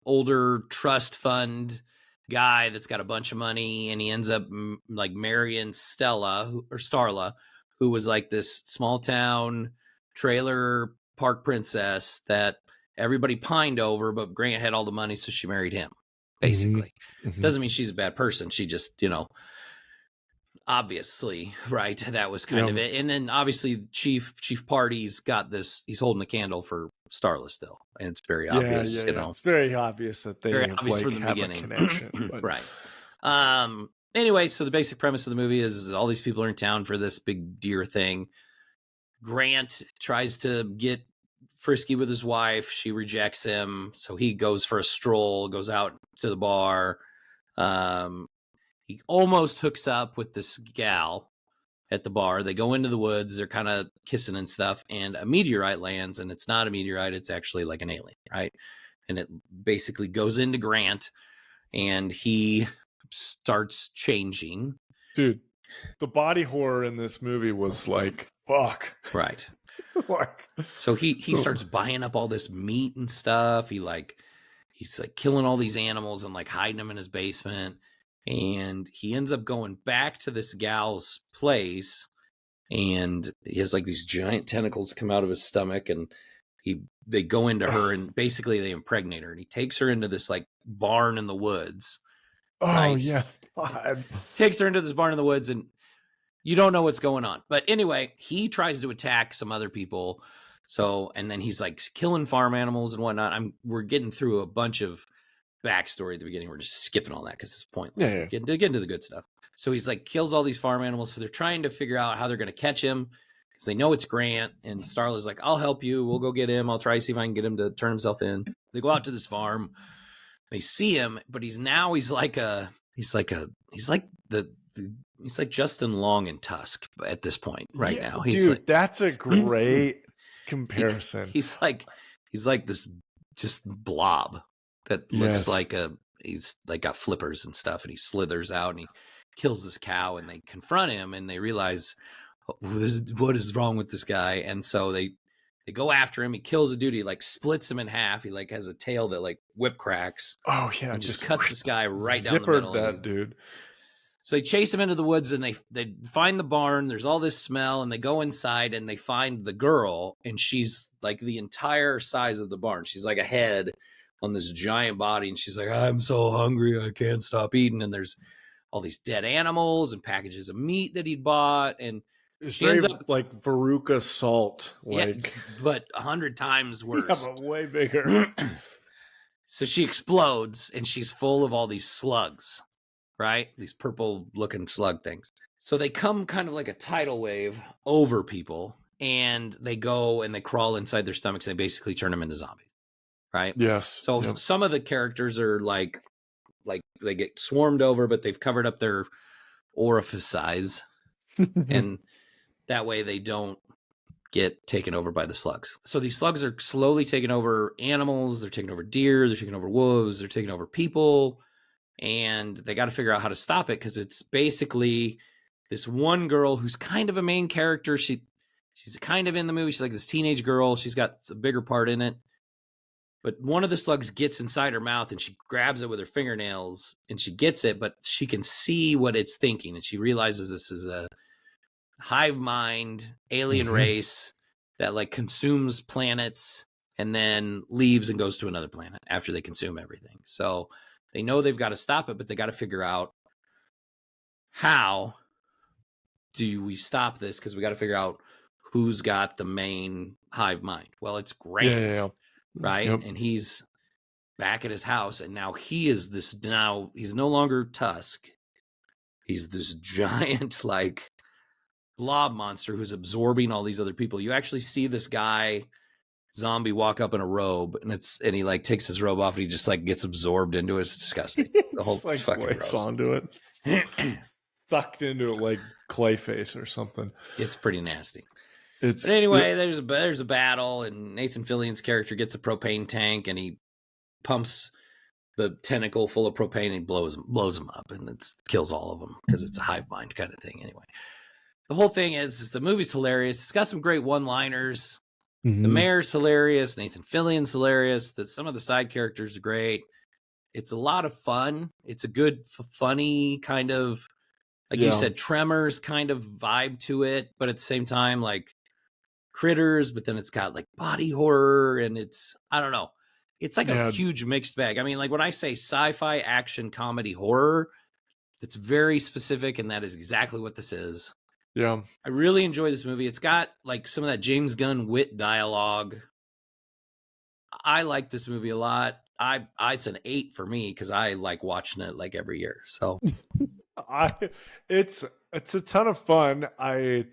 older trust fund guy that's got a bunch of money, and he ends up like marrying Starla, who was like this small town trailer park princess that everybody pined over, but Grant had all the money, so she married him. Basically, doesn't mean she's a bad person. She just, obviously, right? That was kind of it. And then obviously Chief Party's got this, he's holding the candle for Starla still. And it's very obvious, It's very obvious that they very obvious from the beginning. A connection. Right. Anyway, so the basic premise of the movie is all these people are in town for this big deer thing. Grant tries to get frisky with his wife. She rejects him. So he goes for a stroll, goes out to the bar. He almost hooks up with this gal at the bar. They go into the woods. They're kind of kissing and stuff. And a meteorite lands, and it's not a meteorite. It's actually like an alien, right? And it basically goes into Grant, and he starts changing. Dude, the body horror in this movie was like, fuck. Right. So he starts buying up all this meat and stuff. He's like killing all these animals and like hiding them in his basement. And he ends up going back to this gal's place, and he has like these giant tentacles come out of his stomach, and they go into her, and basically they impregnate her, and he takes her into this like barn in the woods. Yeah. Takes her into this barn in the woods, and you don't know what's going on. But anyway, he tries to attack some other people. So, and then he's like killing farm animals and whatnot. We're getting through a bunch of backstory at the beginning. We're just skipping all that because it's pointless. Yeah. Get into the good stuff. So he's like kills all these farm animals. So they're trying to figure out how they're going to catch him because they know it's Grant. And Starla's like, I'll help you. We'll go get him. I'll try to see if I can get him to turn himself in. They go out to this farm. They see him, but he's like Justin Long in Tusk at this point right now. Dude, that's a great comparison. He's like this just blob that looks like he's like got flippers and stuff, and he slithers out and he kills this cow, and they confront him and they realize what is wrong with this guy. And so they go after him. He kills a dude. He like splits him in half. He like has a tail that like whip cracks. Oh yeah. And just cuts this guy right down the middle. That dude. So they chase him into the woods, and they find the barn. There's all this smell, and they go inside and they find the girl, and she's like the entire size of the barn. She's like a head on this giant body, and she's like, I'm so hungry, I can't stop eating. And there's all these dead animals and packages of meat that he'd bought, and she ends up like Veruca Salt, like, but 100 times worse. Yeah, but way bigger. So she explodes, and she's full of all these slugs, right? These purple-looking slug things. So they come kind of like a tidal wave over people, and they go and they crawl inside their stomachs. And they basically turn them into zombies. Right? Yes. So some of the characters are like they get swarmed over, but they've covered up their orifices, and that way they don't get taken over by the slugs. So these slugs are slowly taking over animals. They're taking over deer. They're taking over wolves. They're taking over people. And they got to figure out how to stop it, because it's basically this one girl who's kind of a main character. She's kind of in the movie. She's like this teenage girl. She's got a bigger part in it. But one of the slugs gets inside her mouth and she grabs it with her fingernails and she gets it, but she can see what it's thinking. And she realizes this is a hive mind alien race that like consumes planets and then leaves and goes to another planet after they consume everything. So they know they've got to stop it, but they got to figure out, how do we stop this? Because we got to figure out who's got the main hive mind. Well, it's Grant, right? Yep. And he's back at his house, and now he's no longer Tusk. He's this giant like blob monster who's absorbing all these other people. You actually see this guy zombie walk up in a robe, and he like takes his robe off and he just like gets absorbed into it. It's disgusting. The whole like fucking gross. Onto it. Sucked into it like Clayface or something. It's pretty nasty. But anyway, there's a battle, and Nathan Fillion's character gets a propane tank, and he pumps the tentacle full of propane and blows them up, and it kills all of them because it's a hive mind kind of thing. Anyway, the whole thing is the movie's hilarious. It's got some great one-liners. Mm-hmm. The mayor's hilarious. Nathan Fillion's hilarious. Some of the side characters are great. It's a lot of fun. It's a good, funny kind of, like you said, Tremors kind of vibe to it, but at the same time, like Critters, but then it's got like body horror, and it's, I don't know. It's like a huge mixed bag. I mean, like when I say sci-fi action comedy horror, it's very specific, and that is exactly what this is. Yeah. I really enjoy this movie. It's got like some of that James Gunn wit dialogue. I like this movie a lot. It's an 8 for me because I like watching it like every year. So it's a ton of fun. The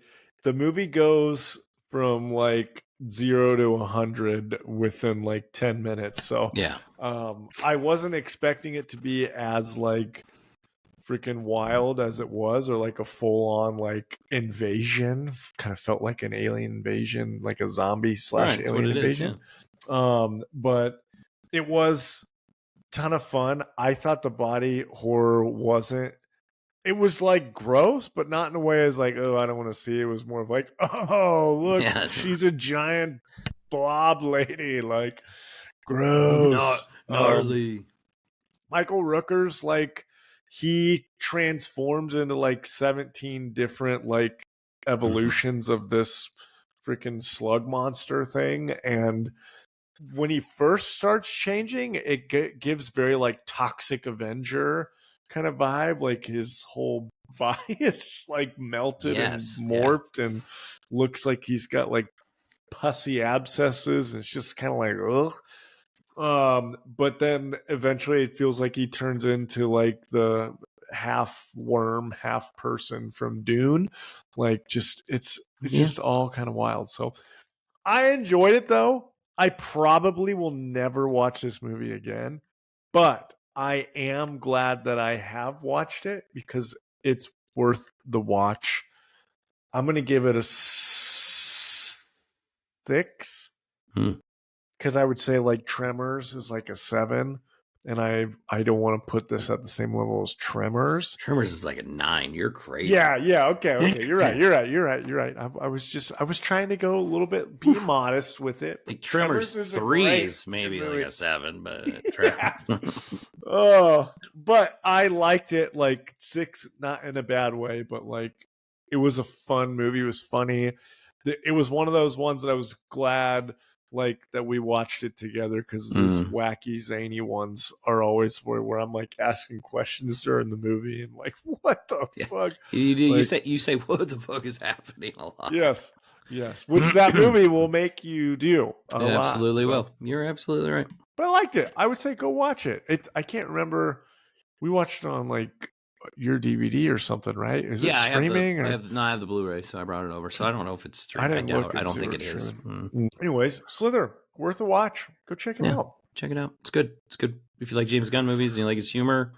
movie goes from like 0 to 100 within like 10 minutes. So yeah, I wasn't expecting it to be as like freaking wild as it was, or like a full-on like invasion. Kind of felt like an alien invasion, like a zombie / alien invasion. But it was a ton of fun. I thought the body horror wasn't. It was like gross, but not in a way as like, oh, I don't want to see it. It was more of like, oh, look, she's a giant blob lady, like gross, gnarly. Michael Rooker's like, he transforms into like 17 different like evolutions of this freaking slug monster thing, and when he first starts changing, it gives very like Toxic Avenger kind of vibe. Like his whole body is like melted and morphed, and looks like he's got like pussy abscesses. It's just kind of like ugh. But then eventually it feels like he turns into like the half worm, half person from Dune. Like just it's just all kind of wild. So I enjoyed it though. I probably will never watch this movie again, but I am glad that I have watched it because it's worth the watch. I'm going to give it a 6, because I would say like Tremors is like a 7, and I don't want to put this at the same level as Tremors. Tremors is like a 9. You're crazy. Yeah. Okay. You're right. I was trying to go a little bit, be modest with it. Like Tremors 3 is maybe like a 7, but but I liked it. Like 6, not in a bad way, but like it was a fun movie. It was funny. It was one of those ones that I was glad like that we watched it together, because those wacky zany ones are always where I'm like asking questions during the movie and like, what the fuck you say what the fuck is happening a lot. Yes which that movie will make you do a lot. Absolutely will. You're absolutely right. But I liked it. I would say go watch it. I can't remember, we watched it on like your DVD or something, right? Is it streaming? I have the Blu-ray, so I brought it over. So I don't know if it's streaming. I don't think it is. Anyways, Slither, worth a watch. Go check it out. Check it out. It's good. If you like James Gunn movies and you like his humor,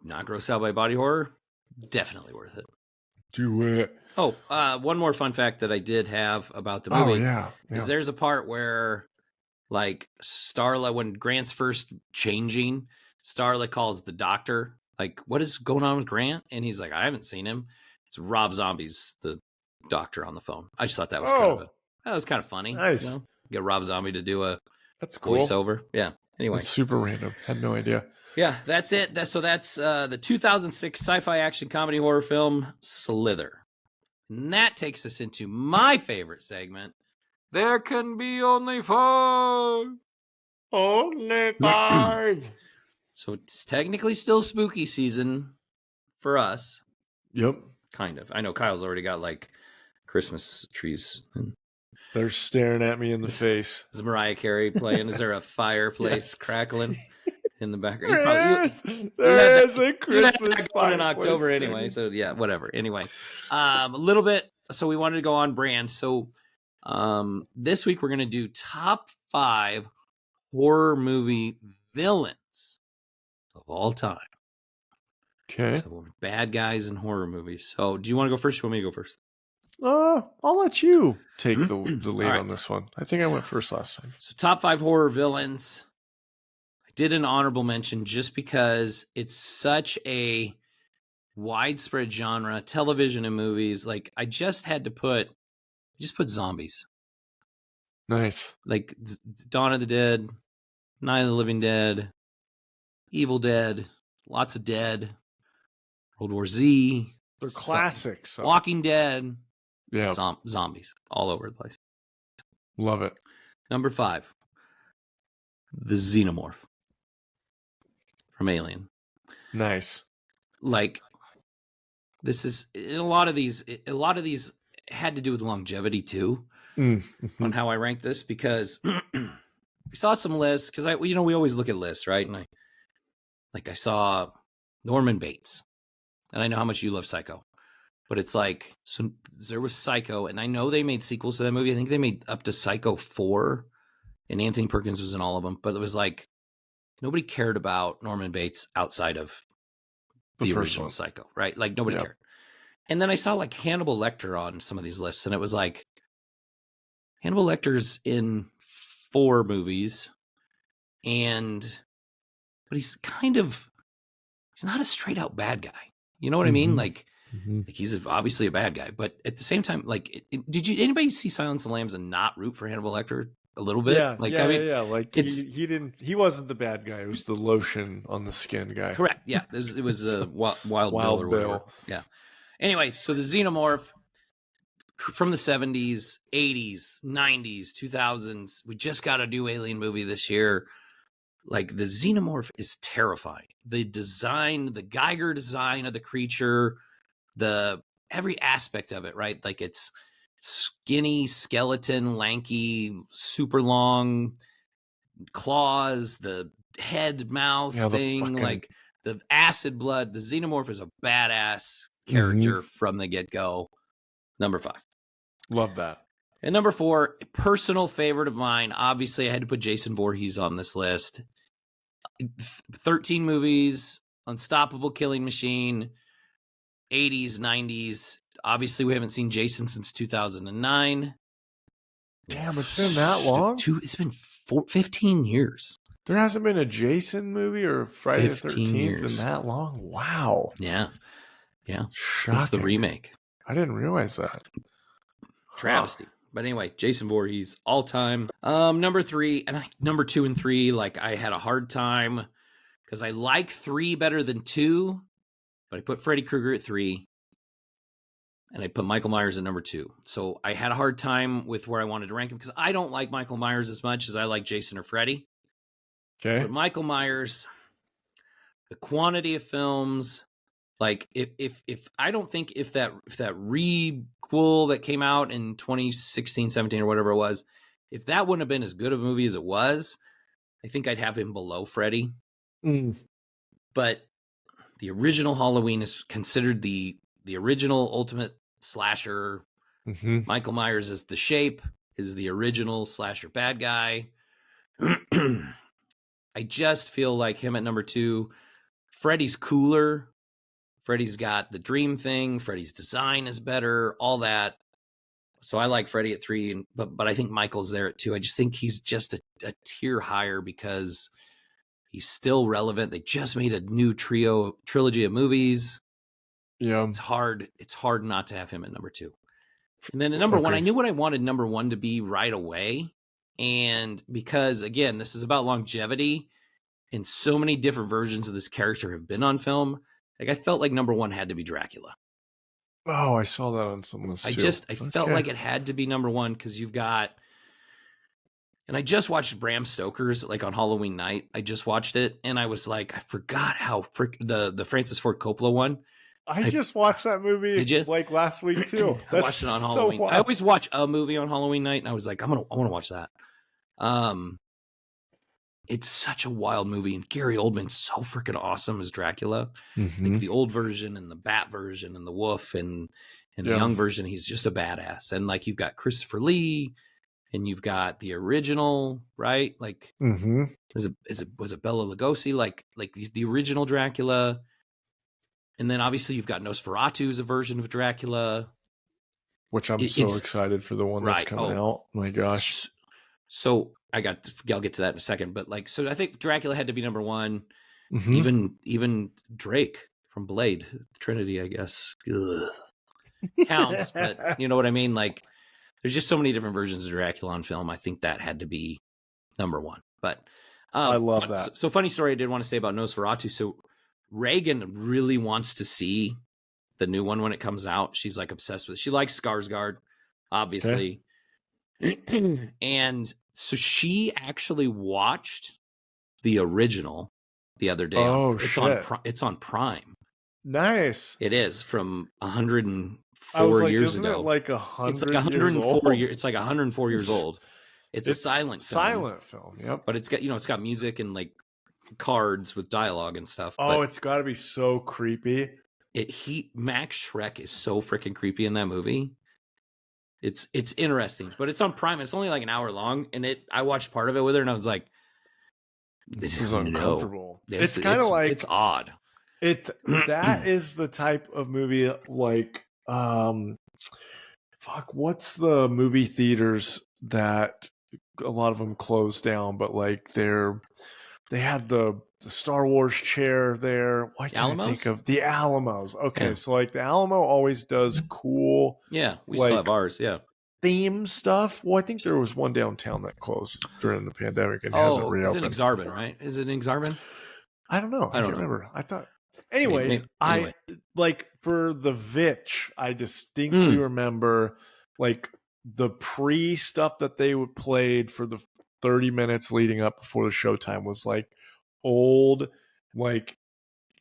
not grossed out by body horror, definitely worth it. Do it. Oh, one more fun fact that I did have about the Oh movie yeah. is there's a part where, like, Starla, when Grant's first changing, Starla calls the doctor, like, what is going on with Grant? And he's like, I haven't seen him. It's Rob Zombie's the doctor on the phone. I just thought that was kind of funny. Nice. You know? Get Rob Zombie to do a That's cool. voiceover. Yeah. Anyway. That's super random. Had no idea. Yeah, that's it. That's the 2006 sci-fi action comedy horror film Slither. And that takes us into my favorite segment. There can be only five. Only five. So it's technically still spooky season for us. Yep. Kind of. I know Kyle's already got like Christmas trees. They're staring at me in the face. Is Mariah Carey playing? Is there a fireplace crackling in the background? There is a Christmas fireplace in October anyway. So yeah, whatever. Anyway, a little bit. So we wanted to go on brand. So this week we're going to do top 5 horror movie villains of all time. Okay. So bad guys in horror movies. So do you want to go first? Or you want me to go first? I'll let you take the lead on this one. I think I went first last time. So top 5 horror villains. I did an honorable mention just because it's such a widespread genre, television and movies. Like I just had to put zombies. Nice. Like Dawn of the Dead, Night of the Living Dead, Evil Dead, lots of Dead, World War Z. They're classics. Walking Dead. Yeah. Zombies all over the place. Love it. Number 5, the Xenomorph from Alien. Nice. Like this is a lot of these had to do with longevity too. On how I rank this, because we saw some lists, because we always look at lists, right? And I saw Norman Bates, and I know how much you love Psycho, but it's like, so there was Psycho, and I know they made sequels to that movie. I think they made up to Psycho 4, and Anthony Perkins was in all of them, but it was like nobody cared about Norman Bates outside of the original Psycho, right? Like nobody cared. And then I saw like Hannibal Lecter on some of these lists, and it was like, Hannibal Lecter's in 4 movies, but he's not a straight out bad guy. You know what I mean? Like he's obviously a bad guy, but at the same time, like, did anybody see Silence of the Lambs and not root for Hannibal Lecter a little bit? Yeah, like, yeah. Like he wasn't the bad guy. It was the lotion on the skin guy. Correct. Yeah, it was a Wild Bill or whatever. Yeah. Anyway, so the Xenomorph from the 70s, 80s, 90s, 2000s. We just got a new Alien movie this year. Like, the Xenomorph is terrifying. The design, the Geiger design of the creature, every aspect of it, right? Like, it's skinny, skeleton, lanky, super long claws, the head, mouth thing, like the acid blood. The Xenomorph is a badass character from the get-go. Number 5. Love that. And number 4, a personal favorite of mine. Obviously, I had to put Jason Voorhees on this list. 13 movies, unstoppable killing machine, 80s, 90s. Obviously, we haven't seen Jason since 2009. Damn, it's been that long? It's been 15 years. There hasn't been a Jason movie or Friday the 13th in that long? Wow. Yeah. Yeah. Shocking. It's the remake. I didn't realize that. Travesty. But anyway, Jason Voorhees, all time. Number 3, and number 2 and 3, like, I had a hard time because I like 3 better than 2, but I put Freddy Krueger at 3, and I put Michael Myers at number 2. So I had a hard time with where I wanted to rank him because I don't like Michael Myers as much as I like Jason or Freddy. Okay. But Michael Myers, the quantity of films. Like, if I don't think if that requel that came out in 2016, 17 or whatever it was, if that wouldn't have been as good of a movie as it was, I think I'd have him below Freddy. But the original Halloween is considered the original ultimate slasher. Michael Myers is the Shape, is the original slasher bad guy. I just feel like him at number 2. Freddy's cooler. Freddy's got the dream thing. Freddy's design is better. All that. So I like Freddy at 3, but I think Michael's there at 2. I just think he's just a tier higher because he's still relevant. They just made a new trilogy of movies. Yeah, it's hard not to have him at number 2. And then at number 1, I knew what I wanted number 1 to be right away, and because again, this is about longevity, and so many different versions of this character have been on film. Like I felt like number 1 had to be Dracula. Oh, I saw that on someone's too. I felt like it had to be number 1 because you've got, and I just watched Bram Stoker's like on Halloween night. I just watched it and I was like, I forgot how the Francis Ford Coppola one. I just watched that movie like last week too. I watched it on Halloween. I always watch a movie on Halloween night and I was like, I want to watch that. It's such a wild movie, and Gary Oldman's so freaking awesome as Dracula. Like the old version and the Bat version and the Wolf and the young version, he's just a badass. And like you've got Christopher Lee, and you've got the original, right? Like was it Bela Lugosi? Like the original Dracula, and then obviously you've got Nosferatu's a version of Dracula, which I'm so excited for the one that's coming out. My gosh! So I'll get to that in a second, but like, so I think Dracula had to be number 1. Even Drake from Blade Trinity, I guess, counts, but you know what I mean? Like, there's just so many different versions of Dracula on film. I think that had to be number 1. But I love that. So funny story I did want to say about Nosferatu. So Reagan really wants to see the new one when it comes out. She's like obsessed with it. She likes Skarsgård, obviously. Okay. And so she actually watched the original the other day. It's on Prime. Nice. It is from 104 years isn't ago. It like 100 it's like 104 years. It's like 104 years old. It's a silent film. Yep. But it's got music and like cards with dialogue and stuff. Oh, it's got to be so creepy. Max Schreck is so freaking creepy in that movie. It's interesting, but it's on Prime. It's only like an hour long, and I watched part of it with her, and I was like, "This is uncomfortable." It's kind of like, it's odd. That is the type of movie like what's the movie theaters that a lot of them closed down, but like they had the Star Wars chair there. Why can't I think of the Alamos? Okay, so like the Alamo always does cool. Yeah, we still have ours. Yeah, theme stuff. Well, I think there was one downtown that closed during the pandemic and hasn't reopened. Is it Exarban, right? Is it Exarban? I don't know. I don't remember. I thought. Anyways, I like for the Vitch. I distinctly remember like the pre stuff that they would played for the 30 minutes leading up before the showtime was like old, like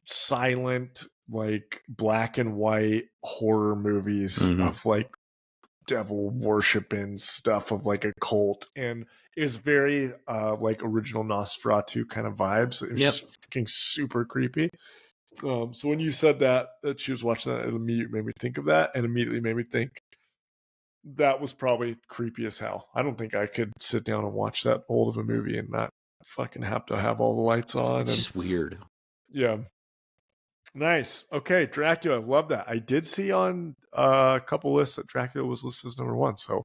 silent, like black and white horror movies of like devil worshiping stuff of like a cult, and it was very like original Nosferatu kind of vibes. It was just fucking super creepy. So when you said that she was watching that, it immediately made me think of that, and immediately made me think that was probably creepy as hell. I don't think I could sit down and watch that old of a movie and not fucking have to have all the lights on. It's just weird. Yeah. Nice. Okay, Dracula. Love that. I did see on a couple lists that Dracula was listed as number 1. So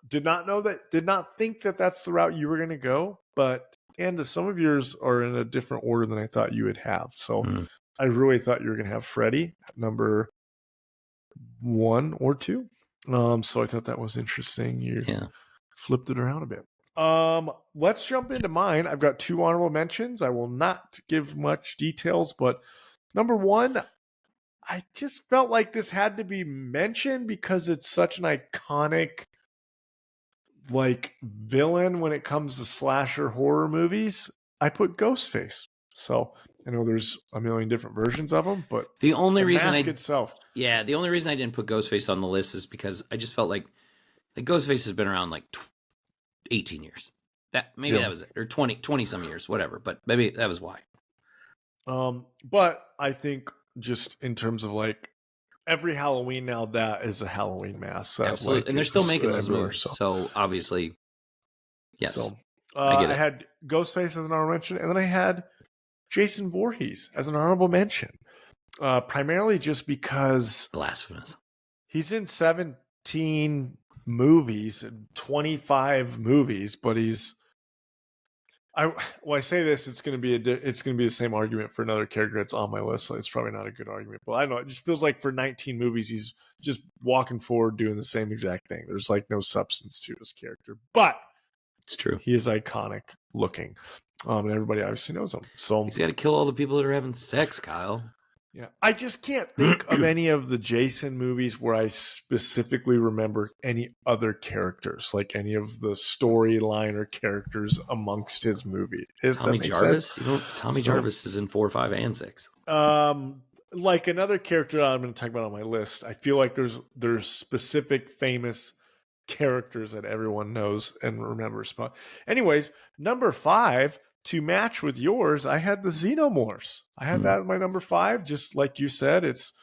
did not think that that's the route you were going to go, but and some of yours are in a different order than I thought you would have. So I really thought you were going to have Freddy at number 1 or 2. So I thought that was interesting. You flipped it around a bit. Let's jump into mine. I've got 2 honorable mentions. I will not give much details, but number 1, I just felt like this had to be mentioned because it's such an iconic like villain when it comes to slasher horror movies. I put Ghostface. So I know there's a million different versions of him, but the only reason I didn't put Ghostface on the list is because I just felt like Ghostface has been around like 18 years. That was it, or 20 some years, whatever. But maybe that was why. But I think just in terms of like every Halloween now, that is a Halloween mask. Absolutely, like, and they're still making those movies. So obviously, yes. So I had Ghostface as an honorable mention, and then I had Jason Voorhees as an honorable mention. primarily just because Blasphemous. he's in 17 movies, 25 movies, but I say this, it's going to be the same argument for another character that's on my list, so it's probably not a good argument. But I don't know, it just feels like for 19 movies, he's just walking forward doing the same exact thing. There's like no substance to his character, but It's true. he is iconic looking, and everybody obviously knows him. So he's got to kill all the people that are having sex, Kyle. yeah, I just can't think of any of the Jason movies where I specifically remember any other characters, like any of the storyline or characters amongst his movie. Tommy Jarvis? Tommy Jarvis is in 4, 5, and 6. Like another character I'm going to talk about on my list, I feel like there's specific famous characters that everyone knows and remembers. But anyways, number 5. To match with yours, I had the Xenomorphs. I had that as my number 5. Just like you said, it's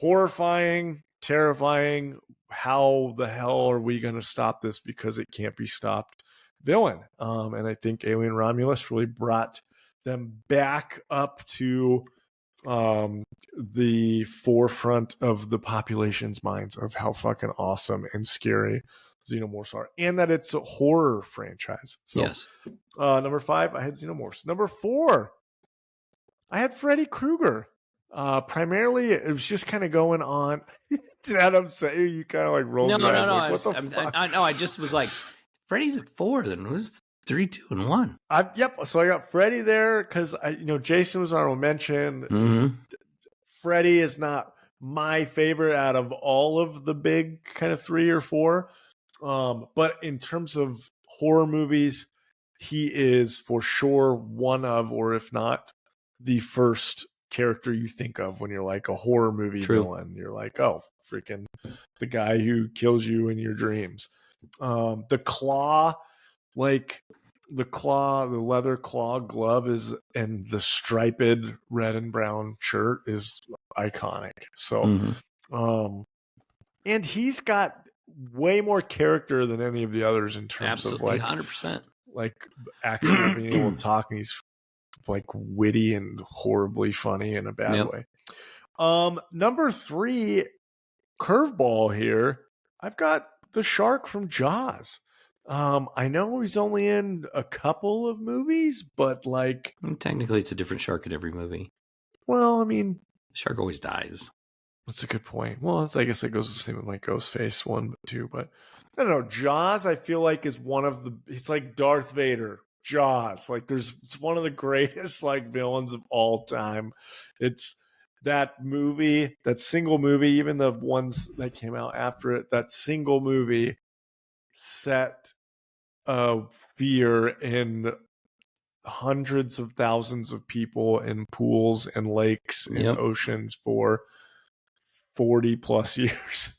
horrifying, terrifying. How the hell are we going to stop this? Because it can't be stopped. Villain. And I think Alien Romulus really brought them back up to the forefront of the population's minds of how fucking awesome and scary Xenomorphs are, and that it's a horror franchise. So, yes. Number 5, I had Xenomorphs. Number 4, I had Freddy Krueger. Primarily, it was just kind of going on. Adam saying you kind of like rolled your eyes. No. Like, what the fuck? I just was like, Freddy's at 4. Then it was 3, 2, and 1. Yep. So I got Freddy there because Jason was honorable mention. Mm-hmm. Freddy is not my favorite out of all of the big kind of 3 or 4. But in terms of horror movies, he is for sure one of, or if not, the first character you think of when you're like a horror movie villain. You're like, oh, freaking the guy who kills you in your dreams. The claw, like the leather claw glove is, and the striped red and brown shirt is iconic. So, and he's got way more character than any of the others in terms of like 100%, like actually being able to talk, and he's like witty and horribly funny in a bad way. Number 3, curveball here. I've got the shark from Jaws. I know he's only in a couple of movies, but like technically it's a different shark in every movie. Well, I mean, shark always dies. That's a good point. Well, I guess it goes the same with my Ghostface 1, 2, but I don't know. Jaws, I feel like, is one of the. It's like Darth Vader. Jaws, like it's one of the greatest like villains of all time. It's that movie, that single movie, even the ones that came out after it. That single movie set fear in hundreds of thousands of people in pools and lakes and oceans for 40 plus years.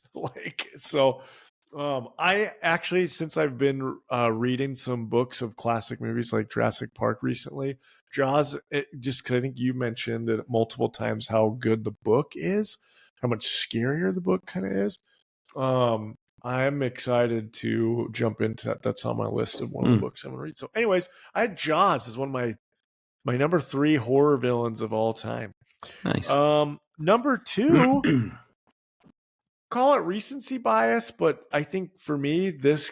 I actually, since I've been reading some books of classic movies like Jurassic Park recently, Jaws, just because I think you mentioned it multiple times how good the book is, how much scarier the book kind of is. I'm excited to jump into that. That's on my list of one of the books I'm going to read. So anyways, I had Jaws as one of my number 3 horror villains of all time. Nice. Number 2, call it recency bias, but I think for me, this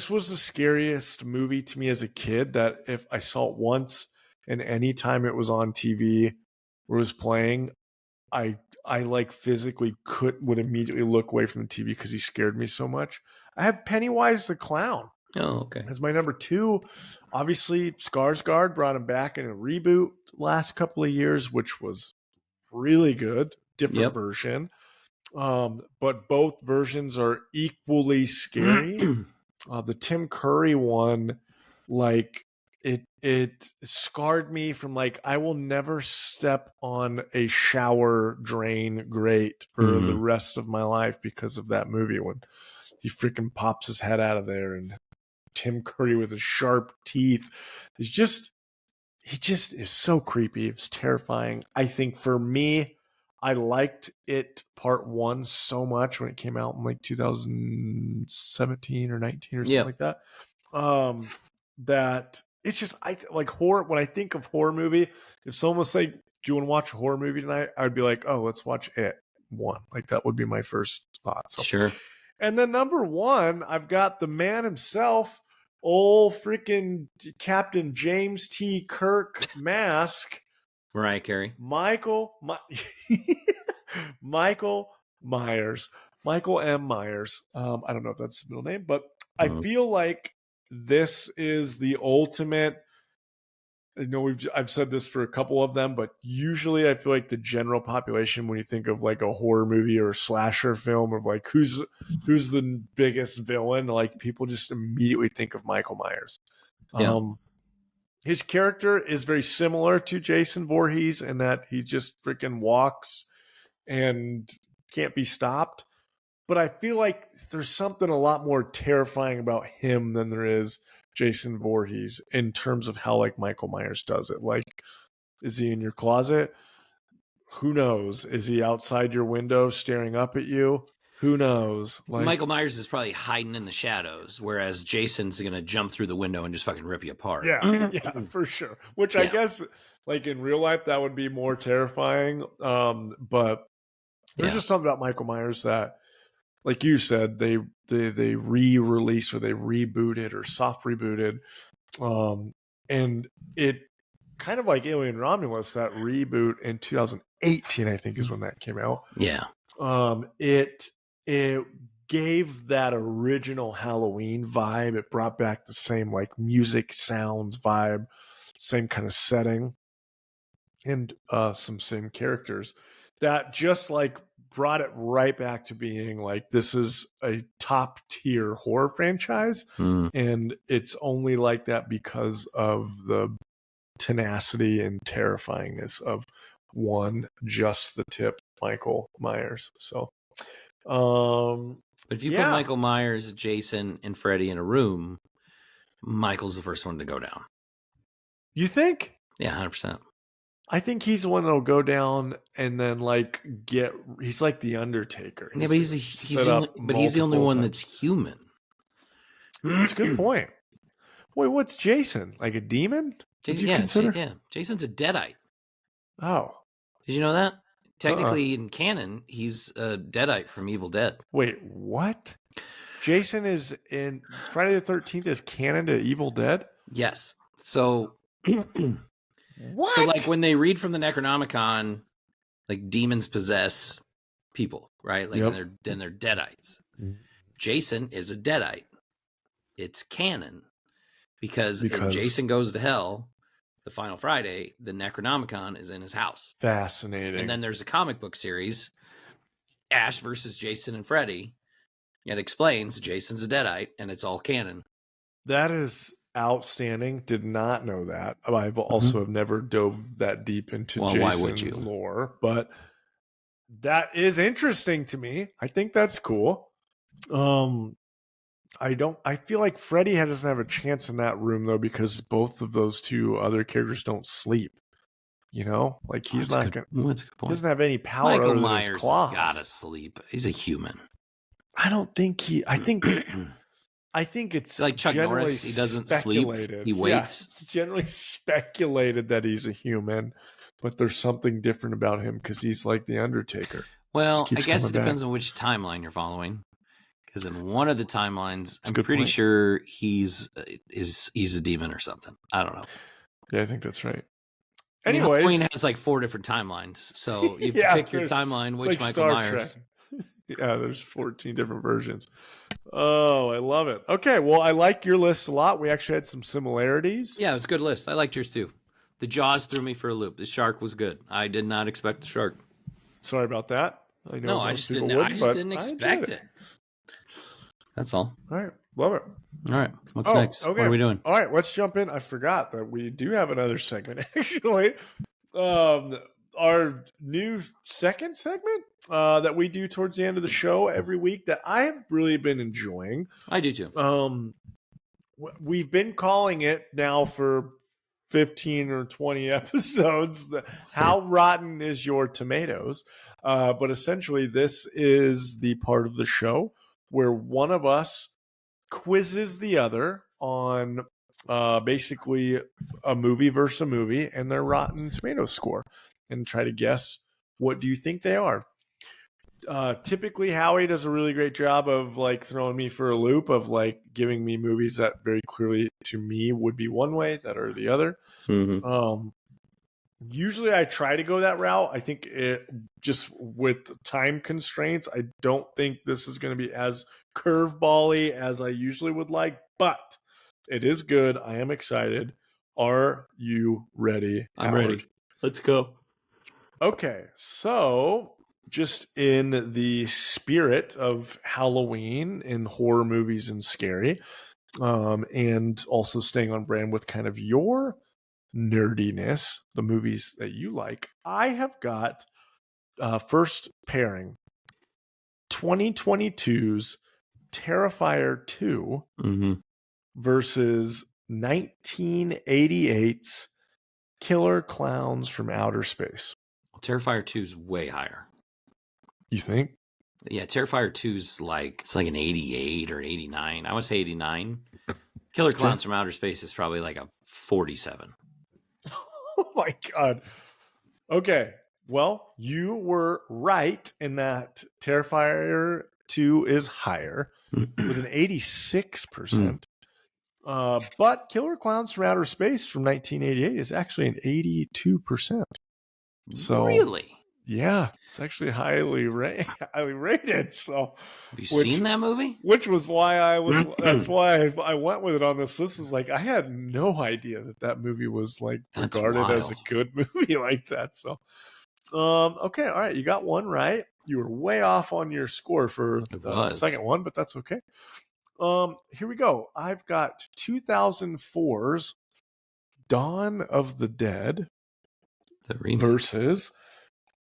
was the scariest movie to me as a kid, that if I saw it once and anytime it was on TV or was playing, I like physically would immediately look away from the TV because he scared me so much. I have Pennywise the Clown. Oh, okay. As my number 2. Obviously, Skarsgård brought him back in a reboot last couple of years, which was really good. Different version. But both versions are equally scary. The Tim Curry one, like it scarred me from like, I will never step on a shower drain grate for the rest of my life because of that movie, when he freaking pops his head out of there and Tim Curry with his sharp teeth is just, he just is so creepy. It's terrifying. I think for me, I liked it part 1 so much when it came out in like 2017 or 19 or something like that. That it's just, I like horror. When I think of horror movie, if someone was like, do you want to watch a horror movie tonight? I'd be like, oh, let's watch It 1. Like that would be my first thought. So. Sure. And then number 1, I've got the man himself, old freaking Captain James T. Kirk Mask. Mariah Carey. Michael Myers. Michael M. Myers. I don't know if that's the middle name, but I feel like this is the ultimate. I've said this for a couple of them, but usually I feel like the general population, when you think of like a horror movie or a slasher film, of like who's the biggest villain, like people just immediately think of Michael Myers. Yeah. His character is very similar to Jason Voorhees in that he just freaking walks and can't be stopped. But I feel like there's something a lot more terrifying about him than there is Jason Voorhees in terms of how like Michael Myers does it. Like, is he in your closet? Who knows? Is he outside your window staring up at you? Who knows? Like, Michael Myers is probably hiding in the shadows, whereas Jason's going to jump through the window and just fucking rip you apart. Yeah, for sure. Which I guess, like in real life, that would be more terrifying. But there's just something about Michael Myers that, like you said, they re-released or they rebooted or soft rebooted, and it kind of like Alien Romulus, that reboot in 2018, I think, is when that came out. Yeah. It gave that original Halloween vibe. It brought back the same like music, sounds, vibe, same kind of setting, and some same characters that just like brought it right back to being like, this is a top tier horror franchise. And it's only like that because of the tenacity and terrifyingness of one, just the tip, Michael Myers. So, but if you put Michael Myers, Jason, and Freddy in a room, Michael's the first one to go down. You think? Yeah, 100%. I think he's the one that'll go down and then like he's like the Undertaker. Yeah, but he's the only one that's human. That's a good point. Wait, what's Jason? Like a demon? Jason's a deadite. Oh. Did you know that? Technically, in canon, he's a deadite from Evil Dead. Wait, what? Jason is in Friday the 13th is canon to Evil Dead? Yes. So what? So like when they read from the Necronomicon, like demons possess people, right? Like then they're deadites. Jason is a deadite. It's canon because if Jason goes to hell, the final Friday, the Necronomicon is in his house. Fascinating. And then there's a comic book series, Ash versus Jason and Freddy. It explains Jason's a deadite, and it's all canon. That is outstanding. Did not know that. I've also have never dove that deep into Jason lore, but that is interesting to me. I think that's cool. I feel like Freddy doesn't have a chance in that room though, because both of those two other characters don't sleep. You know, like he's not gonna. That's a good point. He doesn't have any power. Michael other Myers than his claws. has gotta sleep. He's a human. I don't think he. I think it's like Chuck Norris. He doesn't sleep. He waits. Yeah, it's generally speculated that he's a human, but there's something different about him because he's like the Undertaker. Well, I guess it depends on which timeline you're following. Because in one of the timelines, I'm pretty sure he's a demon or something. I don't know. Yeah, I think that's right. Anyways, Halloween has like 4 different timelines, so you pick your timeline. Which like Michael Myers? Yeah, there's 14 different versions. Oh, I love it. Okay, well, I like your list a lot. We actually had some similarities. Yeah, it was a good list. I liked yours too. The Jaws threw me for a loop. The shark was good. I did not expect the shark. Sorry about that. I just didn't expect it. That's all. All right. Love it. All right. What's next? Okay. What are we doing? All right. Let's jump in. I forgot that we do have another segment, actually. Our new second segment that we do towards the end of the show every week that I have really been enjoying. I do too. We've been calling it now for 15 or 20 episodes. How rotten is your tomatoes? But essentially, this is the part of the show where one of us quizzes the other on basically a movie versus a movie and their Rotten Tomatoes score. and try to guess what do you think they are. Typically Howie does a really great job of like throwing me for a loop of like giving me movies that very clearly to me would be one way that are the other. Usually I try to go that route. I think it just with time constraints, I don't think this is going to be as curveball-y as I usually would like, but it is good. I am excited. Are you ready, I'm Howard? ready. Let's go. Okay, so just in the spirit of Halloween and horror movies and scary, and also staying on brand with kind of your nerdiness, the movies that you like, I have got first pairing 2022's Terrifier 2 versus 1988's Killer Clowns from Outer Space. Terrifier 2 is way higher. You think? Yeah, Terrifier 2's like, it's like an 88 or 89. I would say 89. Killer Clowns from Outer Space is probably like a 47. Oh my God. Okay. Well, you were right in that Terrifier 2 is higher with an 86%. But Killer Clowns from Outer Space from 1988 is actually an 82%. So really? Yeah, it's actually highly rated. So have you seen that movie? Which was why that's why I went with it on this list. Is like I had no idea that movie was like regarded as a good movie like that. So okay, all right, you got one right. You were way off on your score for the second one, but that's okay. Here we go. I've got 2004's Dawn of the Dead versus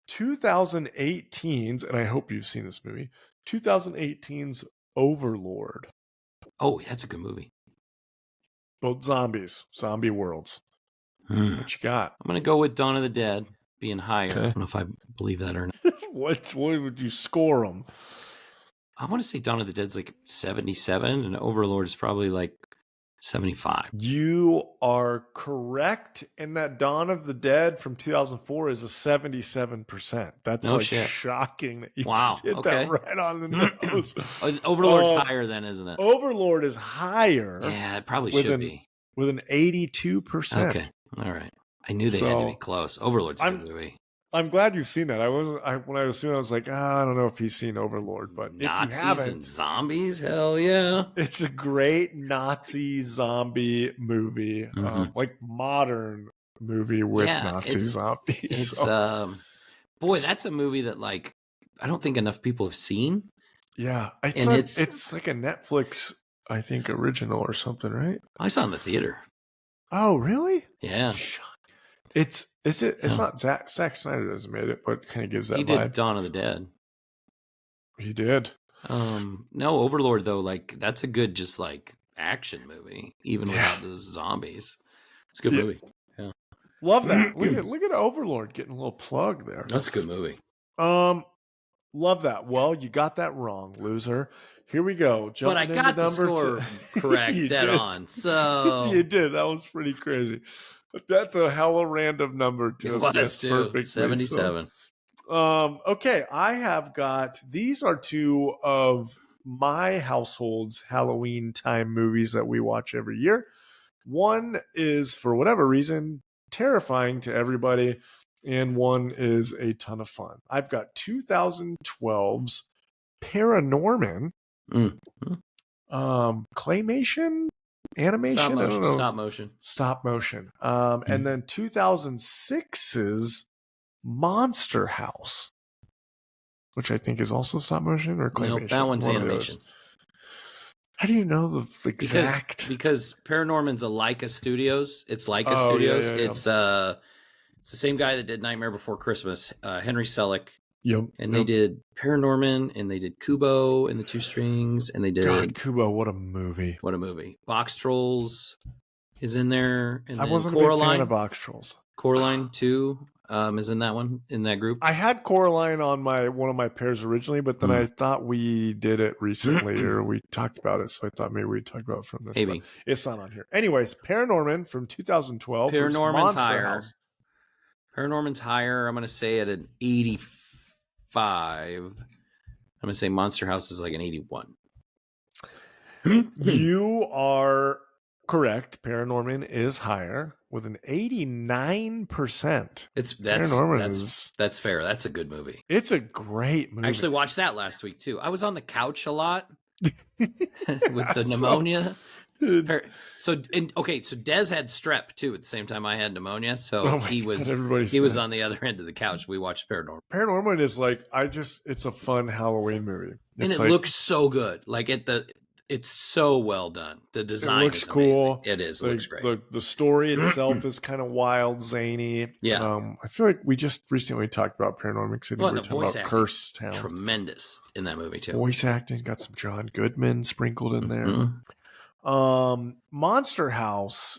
2018's, and I hope you've seen this movie, 2018's Overlord. Oh, that's a good movie. Both zombies, zombie worlds. What you got? I'm going to go with Dawn of the Dead being higher. Okay. I don't know if I believe that or not. What would you score them? I want to say Dawn of the Dead's like 77, and Overlord is probably like 75. You are correct in that Dawn of the Dead from 2004 is a 77%. That's shocking that you just hit that right on the nose. Overlord's higher then, isn't it? Overlord is higher. Yeah, it probably should be. With an 82%. Okay, all right. I knew they had to be close. Overlord's a good movie. I'm glad you've seen that. When I was seeing it, I was like, I don't know if he's seen Overlord, but Nazis if you haven't, and zombies, hell yeah! It's a great Nazi zombie movie, like modern movie with Nazi zombies. It's boy, that's a movie that like I don't think enough people have seen. Yeah, it's like a Netflix, I think, original or something, right? I saw it in the theater. Oh, really? Yeah. It's not Zack Snyder doesn't made it, but kind of gives that vibe. He did Dawn of the Dead. He did. No, Overlord though, like that's a good just like action movie, even without the zombies. It's a good movie. Yeah. Love that. Look at Overlord getting a little plug there. That's a good movie. Love that. Well, you got that wrong, loser. Here we go. But I got the score correct, dead on. So you did. That was pretty crazy. But that's a hella random number to have guessed perfectly. 77. So, okay, I have got, these are two of my household's Halloween time movies that we watch every year. One is, for whatever reason, terrifying to everybody, and one is a ton of fun. I've got 2012's Paranorman, claymation? Animation? Stop motion. And then 2006's Monster House, which I think is also stop motion or claymation. No, that one's animation. How do you know the exact? Because Paranorman's a Leica Studios. It's Leica Studios. Yeah. It's the same guy that did Nightmare Before Christmas, Henry Selick. Yep. And they did Paranorman, and they did Kubo and the Two Strings, and they did Kubo. What a movie! What a movie! Box Trolls is in there. And I wasn't a big fan of Box Trolls. Coraline 2 is in that one, in that group. I had Coraline on one of my pairs originally, but then I thought we did it recently or we talked about it, so I thought maybe we talked about it from this. Maybe it's not on here. Anyways, Paranorman from 2012. Paranorman's higher. House. Paranorman's higher. I'm going to say at an 85. I'm going to say Monster House is like an 81. You are correct. Paranorman is higher with an 89%. That's fair. That's a good movie. It's a great movie. I actually watched that last week too. I was on the couch a lot with the pneumonia. So Des had strep too at the same time I had pneumonia. So he was on the other end of the couch. We watched Paranorman. Paranorman is like it's a fun Halloween movie. And it looks so good. Like it's so well done. The design looks cool. It is. It looks great. The story itself is kind of wild, zany. Yeah. I feel like we just recently talked about Paranorman because we were talking about Curse Town. Tremendous in that movie too. Voice acting, got some John Goodman sprinkled in there. Monster House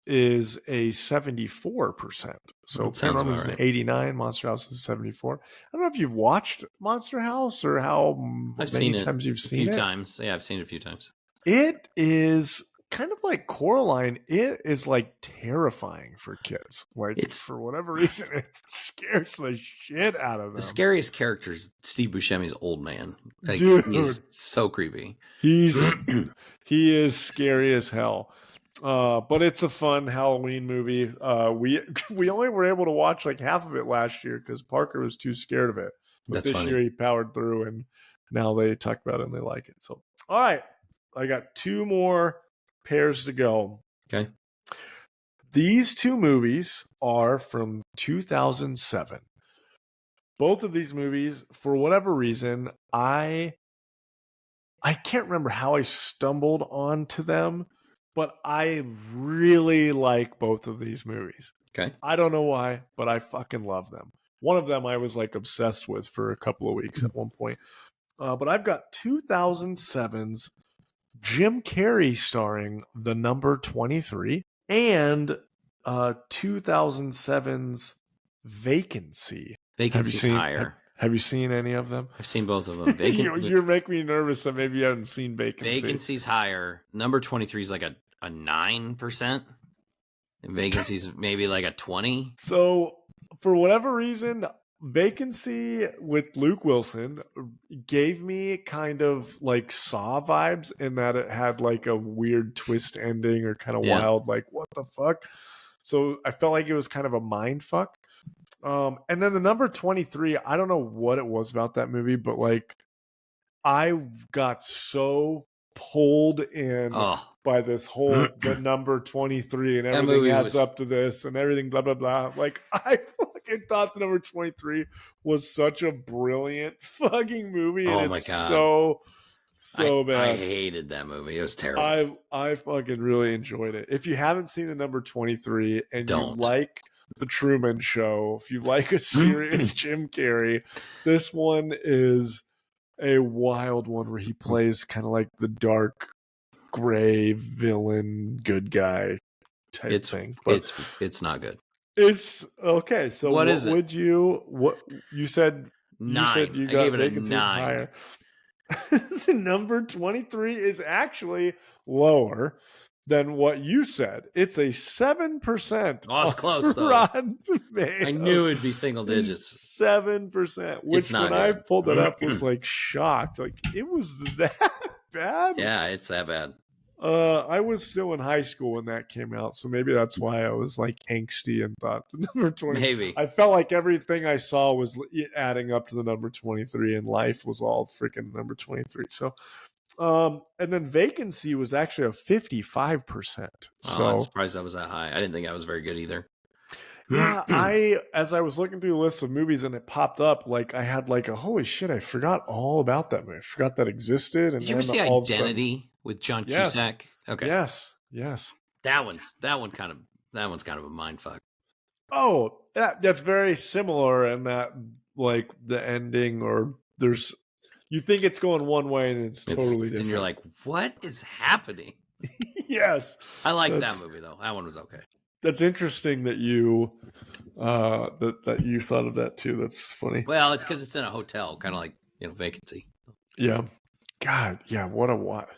is a 74%. So Paranorman is an 89. Monster House is 74. I don't know if you've watched Monster House or how many times you've seen it. A few times. Yeah, I've seen it a few times. It is kind of like Coraline. It is like terrifying for kids. Like for whatever reason, it scares the shit out of them. The scariest character is Steve Buscemi's old man. Like, dude, he's so creepy. He is scary as hell. But it's a fun Halloween movie. We only were able to watch like half of it last year because Parker was too scared of it. But this year he powered through, and now they talk about it and they like it. So, all right, I got 2 more pairs to go. Okay. These 2 movies are from 2007. Both of these movies, for whatever reason, I can't remember how I stumbled onto them, but I really like both of these movies. Okay. I don't know why, but I fucking love them. One of them I was like obsessed with for a couple of weeks at one point. But I've got 2007's Jim Carrey starring The Number 23 and 2007's Vacancy. Vacancy's higher. Have you seen any of them? I've seen both of them. You're making me nervous that maybe you haven't seen Vacancy. Vacancy's higher. Number 23 is like a 9%. And Vacancy's maybe like a 20. So for whatever reason, Vacancy with Luke Wilson gave me kind of like Saw vibes in that it had like a weird twist ending or kind of wild, like what the fuck? So I felt like it was kind of a mind fuck. And then the number 23, I don't know what it was about that movie, but like I got so pulled in by this whole the number 23 and everything adds up to this and everything blah blah blah. Like I fucking thought the number 23 was such a brilliant fucking movie, and my God. so bad. I hated that movie. It was terrible. I fucking really enjoyed it. If you haven't seen the number 23 and you like The Truman Show, if you like a serious Jim Carrey, this one is a wild one where he plays kind of like the dark gray villain good guy type thing. But it's not good. It's okay. So what is it? What you said 9. You said you got I gave it a 9. Higher. The number 23 is actually lower than what you said. It's a 7%. Oh, it's close though. Rotten Tomatoes. I knew it'd be single digits. 7%, which when I pulled it up was like shocked. Like it was that bad. Yeah, it's that bad. I was still in high school when that came out, so maybe that's why I was like angsty and thought the number 20. Maybe I felt like everything I saw was adding up to the number 23, and life was all freaking number 23. So, and then Vacancy was actually a 55%. So I'm surprised that was that high. I didn't think that was very good either. Yeah, as I was looking through the list of movies and it popped up, like I had like a holy shit, I forgot all about that movie. I forgot that existed. And did you ever see Identity with John Cusack? Okay. Yes. That one's kind of a mind fuck. Oh, that's very similar in that like the ending or you think it's going one way and it's totally different. And you're like, what is happening? Yes. I like that movie though. That one was okay. That's interesting that you that you thought of that too. That's funny. Well, it's because it's in a hotel, kind of like Vacancy. Yeah. God, yeah. What a wild.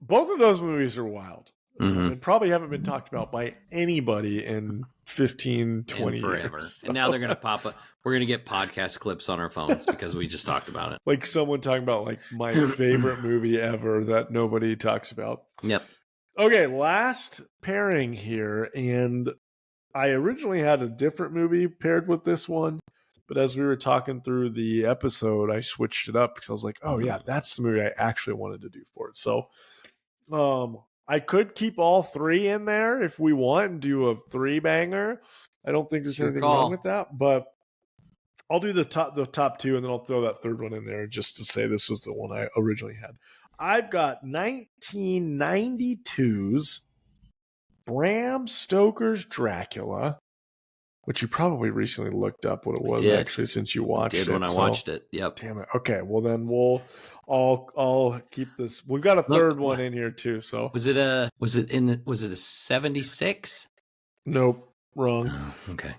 Both of those movies are wild. and probably haven't been talked about by anybody in 15, 20 forever. years. And now they're going to pop up. We're going to get podcast clips on our phones because we just talked about it. Like someone talking about like my favorite movie ever that nobody talks about. Yep. Okay, last pairing here. And I originally had a different movie paired with this one. But as we were talking through the episode, I switched it up because I was like, oh, yeah, that's the movie I actually wanted to do for it. So I could keep all three in there if we want and do a three banger. I don't think there's anything wrong with that. But I'll do the top two, and then I'll throw that third one in there just to say this was the one I originally had. I've got 1992's Bram Stoker's Dracula, which you probably recently looked up what it was actually since you watched it. I watched it. Yep. Damn it. Okay. Well, then I'll keep this. We've got a third one in here too. So was it a 76? Nope. Wrong. Oh, okay.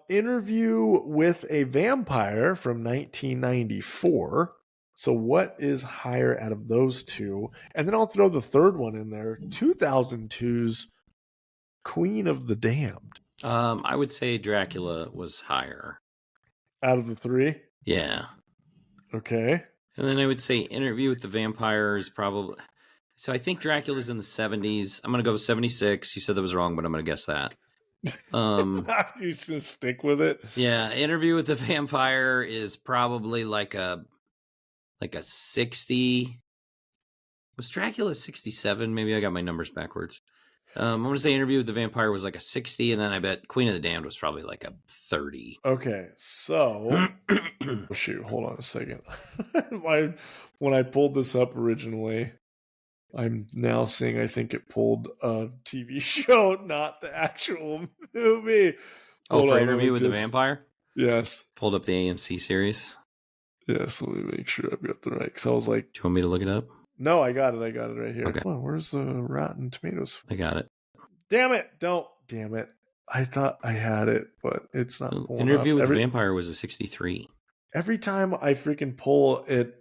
Interview with a Vampire from 1994. So what is higher out of those two? And then I'll throw the third one in there. 2002's Queen of the Damned. I would say Dracula was higher. Out of the three? Yeah. Okay. And then I would say Interview with the Vampire is probably... So I think Dracula's in the 70s. I'm going to go with 76. You said that was wrong, but I'm going to guess that. You just stick with it? Yeah. Interview with the Vampire is probably like a 60. Was Dracula 67? Maybe I got my numbers backwards. I'm going to say Interview with the Vampire was like a 60, and then I bet Queen of the Damned was probably like a 30. Okay, so... shoot, hold on a second. When I pulled this up originally, I'm now seeing I think it pulled a TV show, not the actual movie. Oh, for Interview with the Vampire? Yes. Pulled up the AMC series? Yes, let me make sure I've got the right, because I was like... Do you want me to look it up? No, I got it right here. Okay. Come on, where's the Rotten Tomatoes? I got it. Damn it! Damn it. I thought I had it, but it's not pulling Interview up. with the Vampire was a 63. Every time I freaking pull it,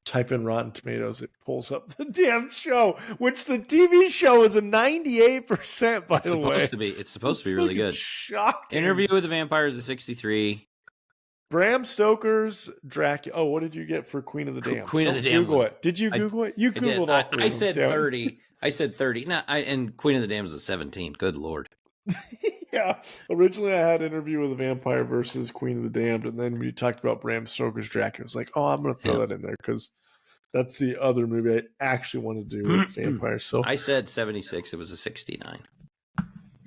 type in Rotten Tomatoes, it pulls up the damn show, which the TV show is a 98%, by the way. It's supposed to be really good. Shocking. Interview with the Vampire is a 63. Bram Stoker's Dracula. Oh, what did you get for Queen of the Damned? Queen of the Damned. Google it. Did you Google it? You Googled all three. I said 30. I said 30. No, and Queen of the Damned is a 17. Good Lord. Yeah. Originally, I had Interview with a Vampire versus Queen of the Damned, and then we talked about Bram Stoker's Dracula. It's like, oh, I'm going to throw that in there because that's the other movie I actually want to do with vampires. So I said 76. It was a 69.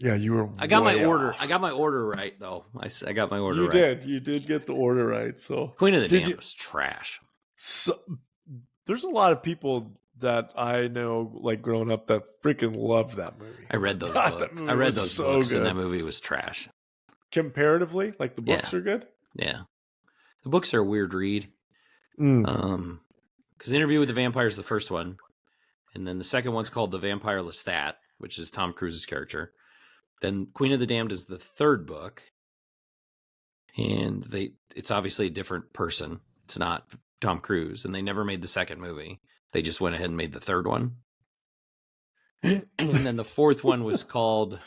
Yeah, you were. I got my order. I got my order right though. I got my order right. You did get the order right. So Queen of the Damned was trash. So there's a lot of people that I know, like growing up, that freaking love that movie. I read those books. I read those books, and that movie was trash. Comparatively, like the books are good. Yeah, the books are a weird read. Because Interview with the Vampire is the first one, and then the second one's called The Vampire Lestat, which is Tom Cruise's character. Then Queen of the Damned is the third book, and it's obviously a different person. It's not Tom Cruise, and they never made the second movie. They just went ahead and made the third one. And then the fourth one was called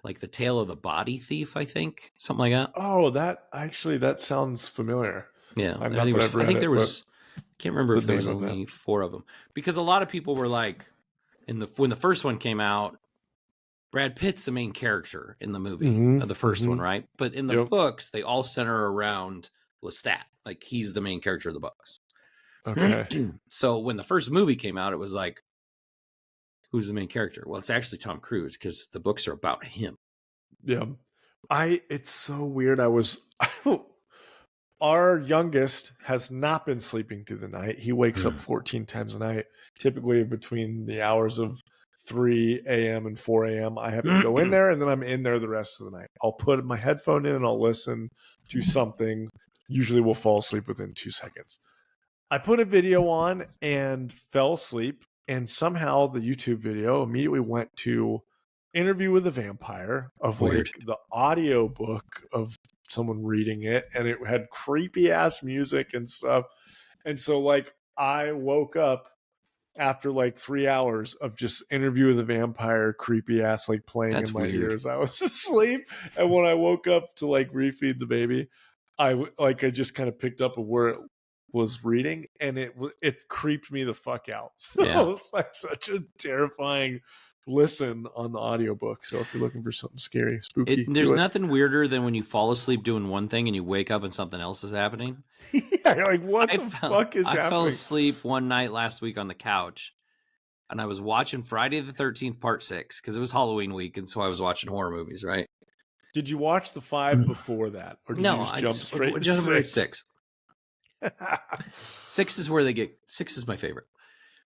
like The Tale of the Body Thief, I think. Something like that. Oh, that sounds familiar. Yeah. I think there was, can't remember if there was only 4 of them. Because a lot of people were like, when the first one came out, Brad Pitt's the main character in the movie, the first one, right? But in the books, they all center around Lestat. Like, he's the main character of the books. Okay. So when the first movie came out, it was like, who's the main character? Well, it's actually Tom Cruise because the books are about him. Yeah. It's so weird. Our youngest has not been sleeping through the night. He wakes up 14 times a night, typically between the hours of 3 a.m. and 4 a.m. I have to go in there, and then I'm in there the rest of the night. I'll put my headphone in and I'll listen to something. Usually we'll fall asleep within 2 seconds. I put a video on and fell asleep, and somehow the YouTube video immediately went to Interview with a Vampire of like the audio book of someone reading it, and it had creepy ass music and stuff. And so like I woke up after like 3 hours of just Interview with a Vampire, creepy ass like playing That's in my weird. ears. I was asleep, and when I woke up to like refeed the baby, I just kind of picked up where it was reading, and it creeped me the fuck out. So Yeah. it was like such a terrifying listen on the audiobook. So if you're looking for something scary, spooky, There's nothing weirder than when you fall asleep doing one thing and you wake up and something else is happening. Yeah, you're like, what the fuck is I happening? fell asleep one night last week on the couch, and I was watching Friday the 13th Part 6 because it was Halloween week, and so I was watching horror movies, right? Did you watch the 5 before that, or did you just jump straight to 6? 6 is where they get. 6 is my favorite.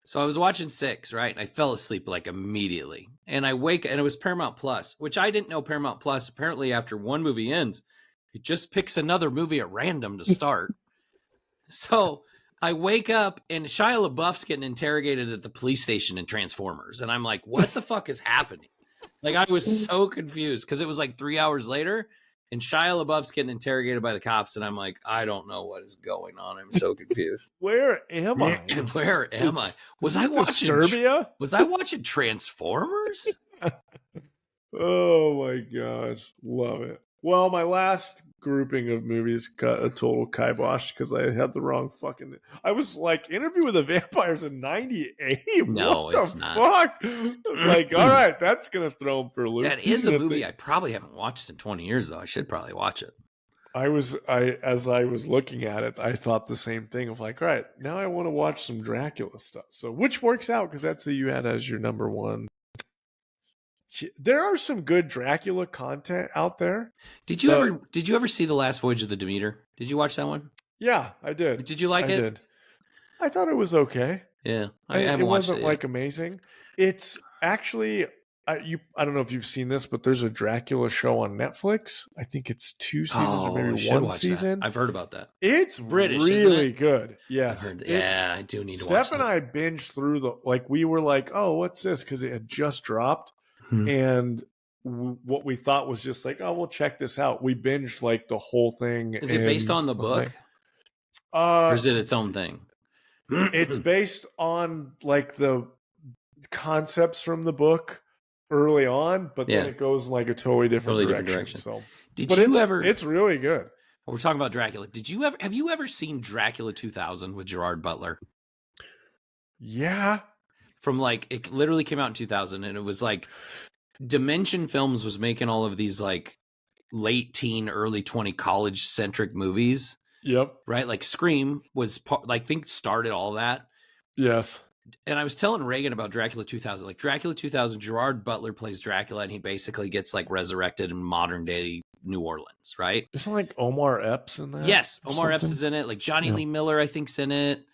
So I was watching 6, right? And I fell asleep like immediately. And I wake, and it was Paramount Plus, which I didn't know Paramount Plus. Apparently, after one movie ends, it just picks another movie at random to start. So I wake up, and Shia LaBeouf's getting interrogated at the police station in Transformers. And I'm like, what the fuck is happening? Like, I was so confused because it was like 3 hours later, and Shia LaBeouf's getting interrogated by the cops, and I'm like, I don't know what is going on. I'm so confused. Where am I? Where am I? Was I watching Disturbia? Was I watching Transformers? Oh my gosh, love it. Well, my last grouping of movies got a total kibosh because I had the wrong fucking. I was like, Interview with the Vampires in '98. No, what the it's not. fuck? I was like, all right, that's gonna throw him for a loop. That is a movie I probably haven't watched in 20 years, though. I should probably watch it. As I was looking at it, I thought the same thing of like, all right, now I want to watch some Dracula stuff. So, which works out because that's who you had as your number one. There are some good Dracula content out there. Did you ever see The Last Voyage of the Demeter? Did you watch that one? Yeah, I did. Did you like it? I did. I thought it was okay. Yeah, I haven't it watched wasn't it like amazing. It's actually I don't know if you've seen this, but there's a Dracula show on Netflix. I think it's 2 seasons or maybe 1 season. That. I've heard about that. It's British, really good. Yes. I do need to watch it. Steph and I binged through we were like, oh, what's this? Because it had just dropped. And what we thought was just like, oh, we'll check this out. We binged like the whole thing. Is it based on the book? Or is it its own thing? It's based on like the concepts from the book early on, but then it goes in like a totally different direction. So, it's really good. We're talking about Dracula. Have you ever seen Dracula 2000 with Gerard Butler? Yeah. From like, it literally came out in 2000, and it was like Dimension Films was making all of these like late teen, early 20 college centric movies. Yep. Right. Like Scream was I think started all that. Yes. And I was telling Reagan about Dracula 2000. Like Dracula 2000, Gerard Butler plays Dracula, and he basically gets like reresurrected in modern day New Orleans. Right. Isn't like Omar Epps in that? Yes. Omar Epps is in it. Like Johnny Lee Miller, I think's in it.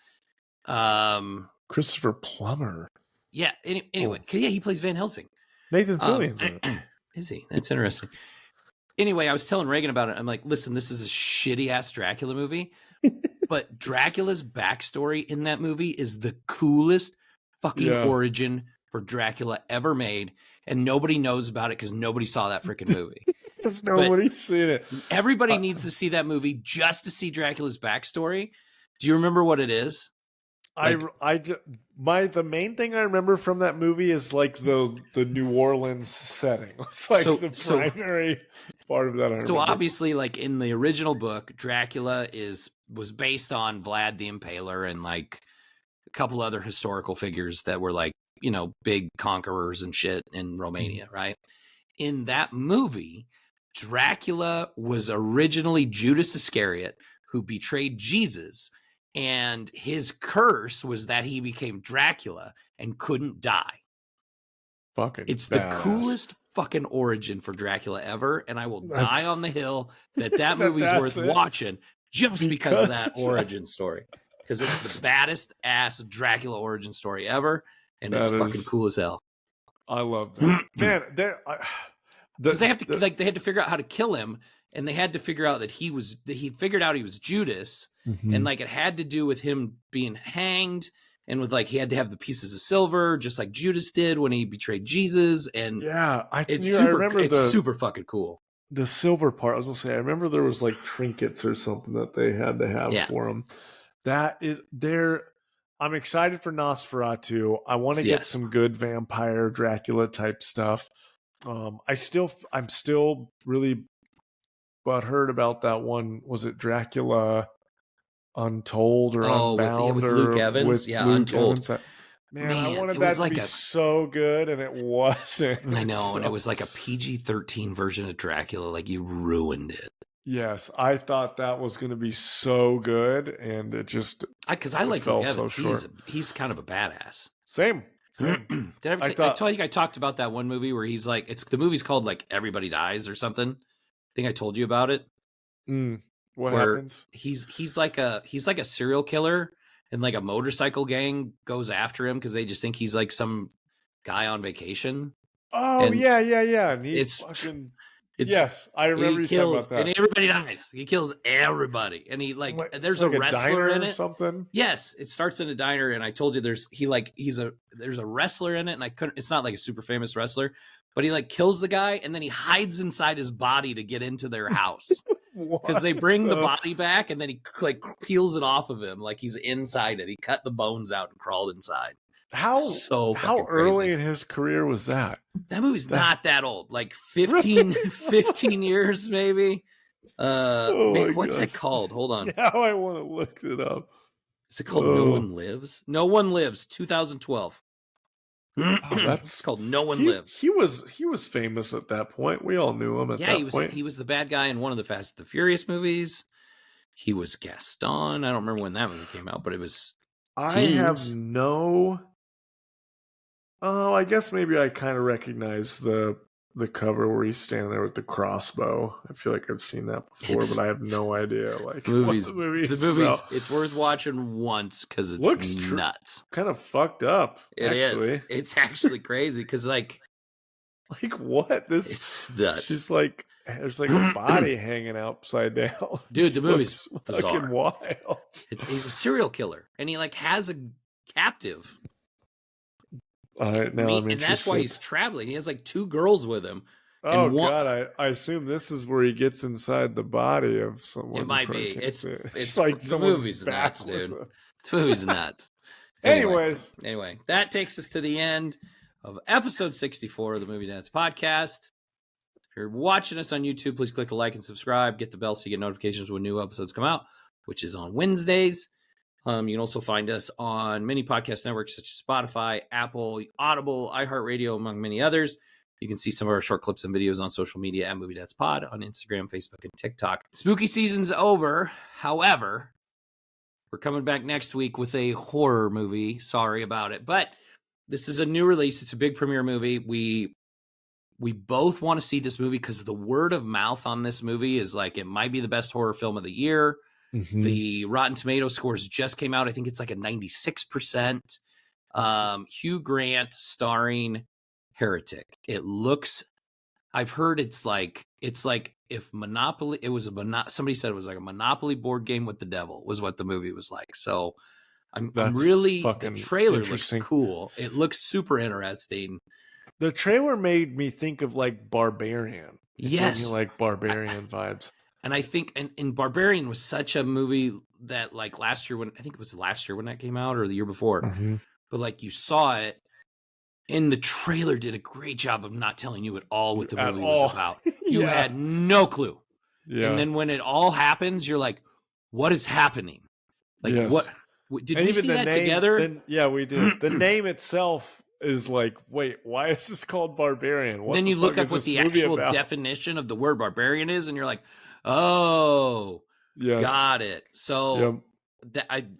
Christopher Plummer. Yeah. Anyway, he plays Van Helsing. Nathan Fillion's in it. Is he? That's interesting. Anyway, I was telling Reagan about it. I'm like, listen, this is a shitty ass Dracula movie, but Dracula's backstory in that movie is the coolest fucking origin for Dracula ever made, and nobody knows about it because nobody saw that freaking movie. Because nobody's seen it. Everybody needs to see that movie just to see Dracula's backstory. Do you remember what it is? The main thing I remember from that movie is like the New Orleans setting. It's like the primary part of that. So obviously, like in the original book, Dracula was based on Vlad the Impaler and like a couple other historical figures that were like, you know, big conquerors and shit in Romania, right? In that movie, Dracula was originally Judas Iscariot, who betrayed Jesus. And his curse was that he became Dracula and couldn't die. It's the coolest fucking origin for Dracula ever. And I will die on the hill that movie's worth watching just because of that origin story. Because it's the baddest ass Dracula origin story ever. And it's fucking cool as hell. I love that. Man, because they had to figure out how to kill him. And they had to figure out that he figured out he was Judas. And like it had to do with him being hanged, and with like he had to have the pieces of silver just like Judas did when he betrayed Jesus. And it's super fucking cool. The silver part, I was gonna say, I remember there was like trinkets or something that they had to have for him. That is there. I'm excited for Nosferatu. I want to get some good vampire Dracula type stuff. I'm still really butthurt about that one. Was it Dracula Untold or Unbound with or Luke Evans? with Luke Untold. Evans? Man, I Man, wanted it was that to be so good, and it wasn't. I know, So, and it was like a PG-13 version of Dracula. Like, you ruined it. Yes, I thought that was going to be so good, and it just because I like Luke Evans. So he's kind of a badass. Same. Did I tell you I talked about that one movie where he's like, the movie's called like Everybody Dies or something. I think I told you about it. What happens? He's like a serial killer, and like a motorcycle gang goes after him because they just think he's like some guy on vacation. Oh, and yeah. And yes, I remember you talking about that. And everybody dies. He kills everybody. And he there's a wrestler in it. Or something. Yes, it starts in a diner, and I told you there's a wrestler in it, and it's not like a super famous wrestler, but he like kills the guy, and then he hides inside his body to get into their house. Because they bring the body back, and then he like peels it off of him like he's inside it. He cut the bones out and crawled inside. How early in his career was that? That movie's not that old, like 15 years maybe. What's it called? Hold on. Now I want to look it up. Is it called No One Lives? No One Lives, 2012. It's called No One Lives. He was famous at that point. We all knew him at that point. He was the bad guy in one of the Fast and the Furious movies. He was Gaston. I don't remember when that movie came out, but it was I guess maybe I kind of recognize the cover where he's standing there with the crossbow. I feel like I've seen that before, but I have no idea. Like the movies, it's worth watching once because it's nuts. Kind of fucked up. It is. It's actually crazy because like what? It's nuts. She's like, there's like a body hanging upside down. Dude, the movie's fucking wild. He's a serial killer, and he like has a captive. All right, now I'm interested. And that's why he's traveling. He has like 2 girls with him. Oh, God. I assume this is where he gets inside the body of someone. It might be. It's like the movie's nuts, dude. The movie's nuts. Anyway, that takes us to the end of episode 64 of the Movie Dads podcast. If you're watching us on YouTube, please click the like and subscribe. Get the bell so you get notifications when new episodes come out, which is on Wednesdays. You can also find us on many podcast networks such as Spotify, Apple, Audible, iHeartRadio, among many others. You can see some of our short clips and videos on social media at Movie Dads Pod on Instagram, Facebook, and TikTok. Spooky season's over. However, we're coming back next week with a horror movie. Sorry about it. But this is a new release. It's a big premiere movie. We both want to see this movie because the word of mouth on this movie is like it might be the best horror film of the year. Mm-hmm. The Rotten Tomato scores just came out. I think it's like a 96%. Hugh Grant starring Heretic. It looks, I've heard it's like if Monopoly, somebody said it was like a Monopoly board game with the devil was what the movie was like. So I'm really, the trailer looks cool. It looks super interesting. The trailer made me think of like Barbarian. Yes. Like Barbarian vibes. And I think, and Barbarian was such a movie that like last year when that came out or the year before, mm-hmm. But like you saw it and the trailer did a great job of not telling you at all what the movie was about. You had no clue. Yeah. And then when it all happens, you're like, what is happening? Like what did we see that together? Yeah, we did. The name itself is like, wait, why is this called Barbarian? Then you look up what the actual definition of the word barbarian is, and you're like, oh, yes. Got it. So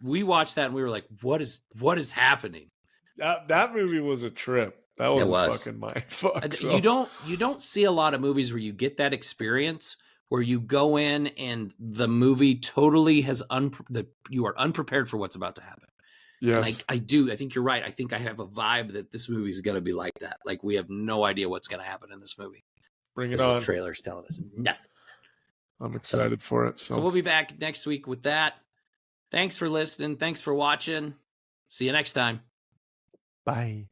we watched that and we were like, what is happening? That movie was a trip. That was a fucking mindfuck. So. You don't see a lot of movies where you get that experience where you go in and the movie totally you are unprepared for what's about to happen. Yes. I do. I think you're right. I think I have a vibe that this movie is going to be like that. Like we have no idea what's going to happen in this movie. Bring it on. The trailer's telling us nothing. I'm excited for it. So we'll be back next week with that. Thanks for listening. Thanks for watching. See you next time. Bye.